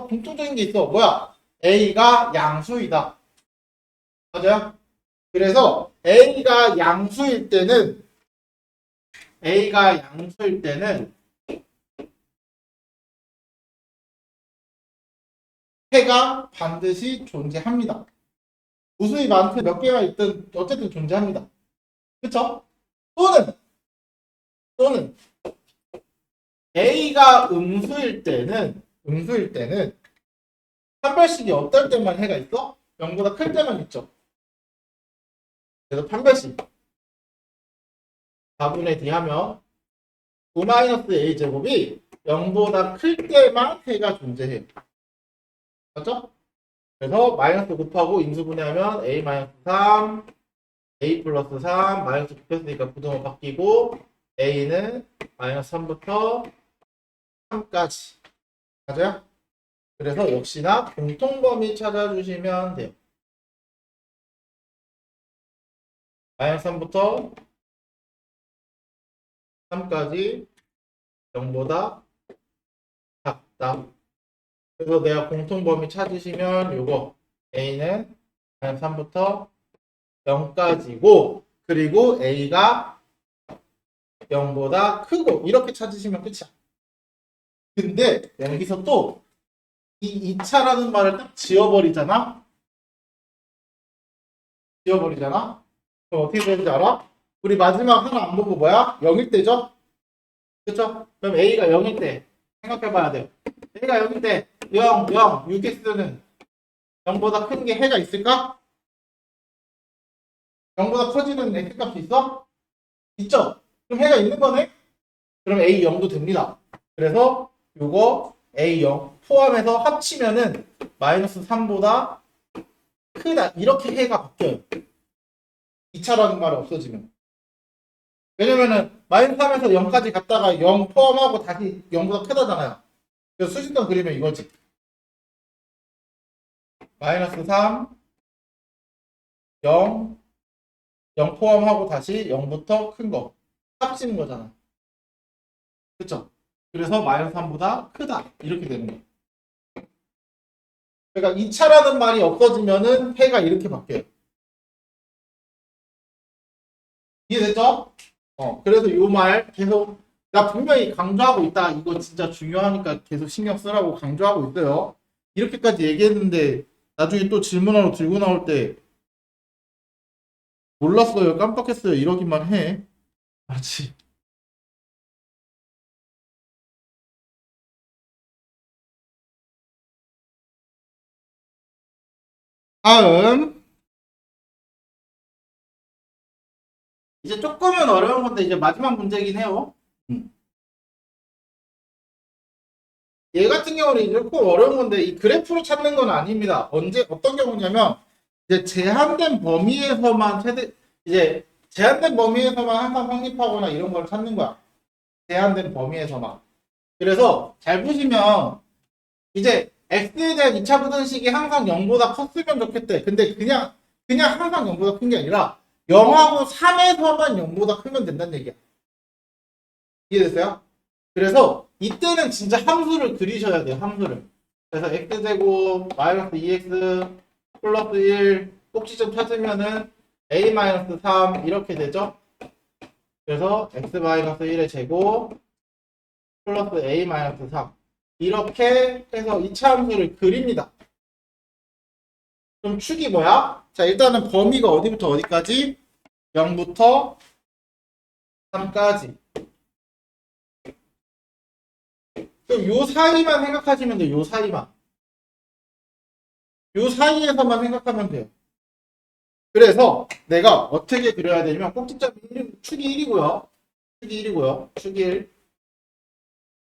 공통적인 게 있어. 뭐야? A가 양수이다. 맞아요? 그래서 A가 양수일 때는 해가 반드시 존재합니다. 무수히 많든 몇 개가 있든 어쨌든 존재합니다. 그쵸? 또는 A가 음수일 때는 판별식이 어떨 때만 해가 있어? 0보다 클 때만 있죠. 그래서 판별식 4분의 D 하면 9-A 제곱이 0보다 클 때만 해가 존재해요. 맞죠? 그래서 마이너스 곱하고 인수분해하면 A 마이너스 3, A 플러스 3, 마이너스 곱했으니까 부등호 바뀌고 A는 마이너스 3부터 3까지. 맞아요? 그래서 역시나 공통범위 찾아주시면 돼요. 마이너스 3부터 3까지 0보다 같다. 그래서 내가 공통범위 찾으시면 요거 a는 3부터 0까지고 그리고 a가 0보다 크고 이렇게 찾으시면 끝이야. 근데 여기서 또 이 2차라는 말을 딱 지워버리잖아? 지워버리잖아? 그럼 어떻게 되는지 알아? 우리 마지막 하나 안 보고 뭐야? 0일 때죠? 그쵸? 그럼 A가 0일 때 생각해봐야 돼. A가 0일 때 0, 0, 6x는 0보다 큰 게 해가 있을까? 0보다 커지는 x값이 있어? 있죠? 그럼 해가 있는 거네? 그럼 A 0도 됩니다. 그래서 요거 A 0 포함해서 합치면은 마이너스 3보다 크다. 이렇게 해가 바뀌어요. 2차라는 말이 없어지면. 왜냐면은 마이너스 3에서 0까지 갔다가 0 포함하고 다시 0보다 크다잖아요. 그래서 수직선 그리면 이거지. 마이너스 3, 0, 0 포함하고 다시 0부터 큰 거. 합치는 거잖아. 그쵸? 그래서 마이너스 3보다 크다. 이렇게 되는 거야. 그러니까 2차라는 말이 없어지면은 해가 이렇게 바뀌어요. 이해됐죠? 그래서 요 말 계속 나 분명히 강조하고 있다. 이거 진짜 중요하니까 계속 신경 쓰라고 강조하고 있어요. 이렇게까지 얘기했는데 나중에 또 질문하러 들고 나올 때 몰랐어요, 깜빡했어요 이러기만 해. 알지? 다음 이제 조금은 어려운 건데 이제 마지막 문제긴 해요. 음. 얘 같은 경우는 이제 조금 어려운 건데 이 그래프로 찾는 건 아닙니다. 언제 어떤 경우냐면 이제 제한된 범위에서만 최대 이제 제한된 범위에서만 항상 성립하거나 이런 걸 찾는 거야. 제한된 범위에서만. 그래서 잘 보시면 이제 x에 대한 2차 부등식이 항상 0보다 컸으면 좋겠대. 근데 그냥 항상 0보다 큰 게 아니라 0하고 3에서만 0보다 크면 된다는 얘기야. 이해됐어요? 그래서 이때는 진짜 함수를 그리셔야 돼요. 함수를. 그래서 x제곱 마이너스 2x 플러스 1 꼭지점 찾으면은 a 마이너스 3 이렇게 되죠. 그래서 x 마이너스 1의 제곱 플러스 a 마이너스 3 이렇게 해서 2차 함수를 그립니다. 그럼 축이 뭐야? 자, 일단은 범위가 어디부터 어디까지? 0부터 3까지. 그럼 요 사이만 생각하시면 돼요. 요 사이만. 요 사이에서만 생각하면 돼요. 그래서 내가 어떻게 그려야 되냐면 꼭지점이 축이 1이고요. 축이 1이고요. 축이 1.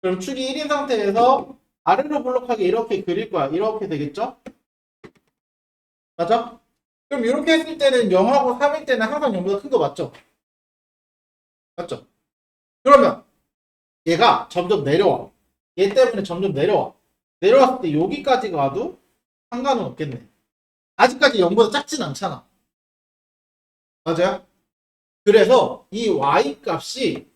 그럼 축이 1인 상태에서 아래로 볼록하게 이렇게 그릴 거야. 이렇게 되겠죠? 맞아? 그럼 이렇게 했을 때는 0하고 3일 때는 항상 0보다 큰 거 맞죠? 맞죠? 그러면 얘가 점점 내려와. 얘 때문에 점점 내려와. 내려왔을 때 여기까지 가도 상관은 없겠네. 아직까지 0보다 작진 않잖아. 맞아요? 그래서 이 y 값이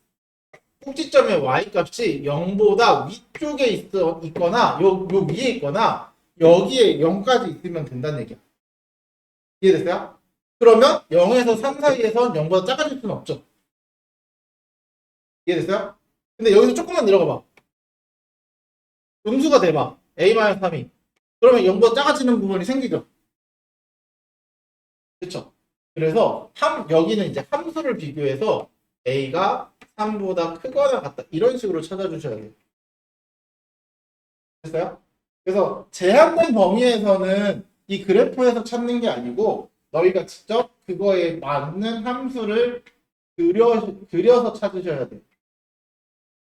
꼭지점의 y 값이 0보다 위쪽에 있거나 요 위에 있거나 여기에 0까지 있으면 된다는 얘기야. 이해됐어요? 그러면 0에서 3 사이에선 0보다 작아질 수는 없죠. 이해됐어요? 근데 여기서 조금만 내려가 봐. 음수가 돼봐. a-3이. 그러면 0보다 작아지는 부분이 생기죠. 그쵸? 그래서 여기는 이제 함수를 비교해서 a가 3보다 크거나 같다. 이런 식으로 찾아주셔야 돼요. 됐어요? 그래서 제한된 범위에서는 이 그래프에서 찾는 게 아니고 너희가 직접 그거에 맞는 함수를 그려서 찾으셔야 돼요.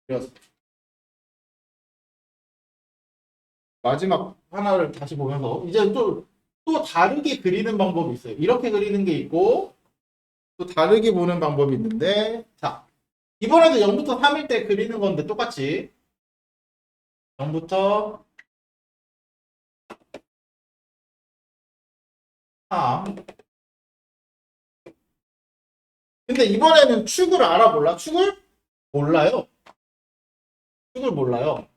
그려서. 마지막 하나를 다시 보면서 이제 또 다르게 그리는 방법이 있어요. 이렇게 그리는 게 있고 또 다르게 보는 방법이 있는데 자 이번에도 0부터 3일 때 그리는 건데 똑같이 0부터 3 근데 이번에는 축을 알아 몰라? 축을 몰라요. 축을 몰라요.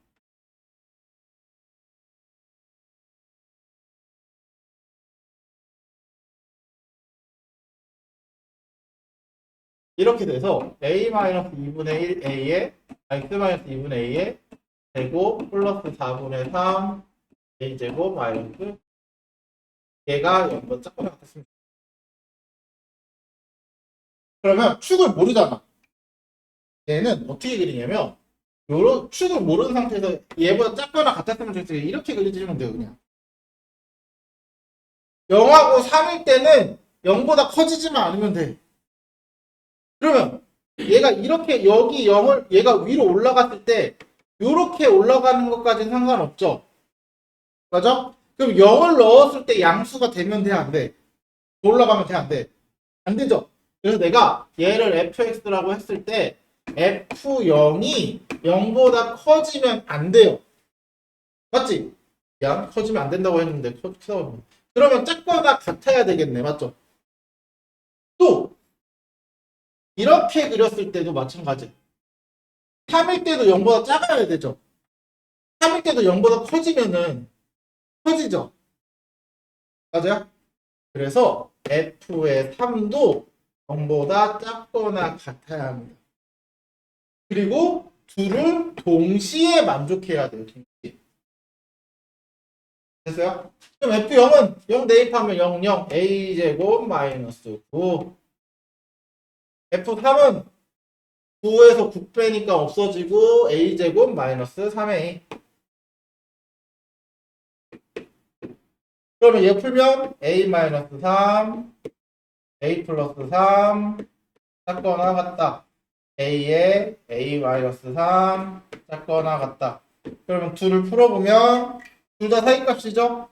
이렇게 돼서 a-2분의 1 a에 x-2분의 a에 제곱 플러스 4분의 3 a제곱 마이너스 얘가 0보다 작거나 같았습니다. 그러면 축을 모르잖아. 얘는 어떻게 그리냐면 요런 축을 모르는 상태에서 얘보다 작거나 같았으면 좋겠어요. 이렇게 그려주시면 돼요. 그냥 0하고 3일 때는 0보다 커지지만 않으면 돼. 그러면 얘가 이렇게 여기 0을 얘가 위로 올라갔을 때 이렇게 올라가는 것까지는 상관없죠. 맞아? 그럼 0을 넣었을 때 양수가 되면 돼, 안 돼? 올라가면 돼, 안 돼? 안 되죠? 그래서 내가 얘를 fx라고 했을 때 f0이 0보다 커지면 안 돼요. 맞지? 야, 커지면 안 된다고 했는데 그러면 작거나 같아야 되겠네. 맞죠? 또 이렇게 그렸을 때도 마찬가지. 3일 때도 0보다 작아야 되죠. 3일 때도 0보다 커지면은 커지죠. 맞아요? 그래서 f의 3도 0보다 작거나 같아야 합니다. 그리고 둘을 동시에 만족해야 돼요. 동시에. 됐어요? 그럼 f0은 0 대입하면 0, 0, a제곱 마이너스 9. f3은 9에서 9 빼니까 없어지고 a제곱 마이너스 3a. 그러면 얘 풀면 a 마이너스 3, a 플러스 3, 작거나 같다. a에 a 마이너스 3, 작거나 같다. 그러면 둘을 풀어보면 둘 다 사이값이죠?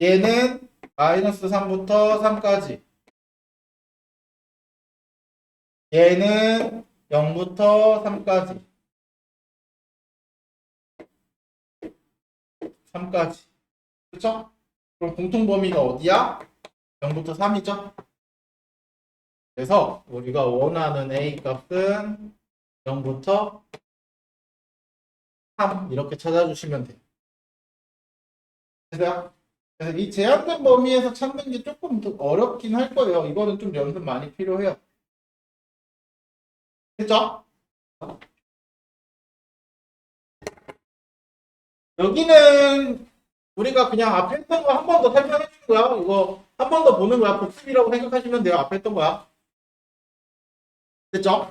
얘는 마이너스 3부터 3까지. 얘는 0부터 3까지. 3까지. 그쵸? 그럼 공통 범위가 어디야? 0부터 3이죠? 그래서 우리가 원하는 a 값은 0부터 3 이렇게 찾아주시면 돼요. 그래서 이 제한된 범위에서 찾는 게 조금 더 어렵긴 할 거예요. 이거는 좀 연습 많이 필요해요. 그죠? 여기는 우리가 그냥 앞에 했던 거 한 번 더 설명해 준 거야. 이거 한 번 더 보는 거야. 복습이라고 생각하시면 돼요. 앞에 했던 거야. 됐죠?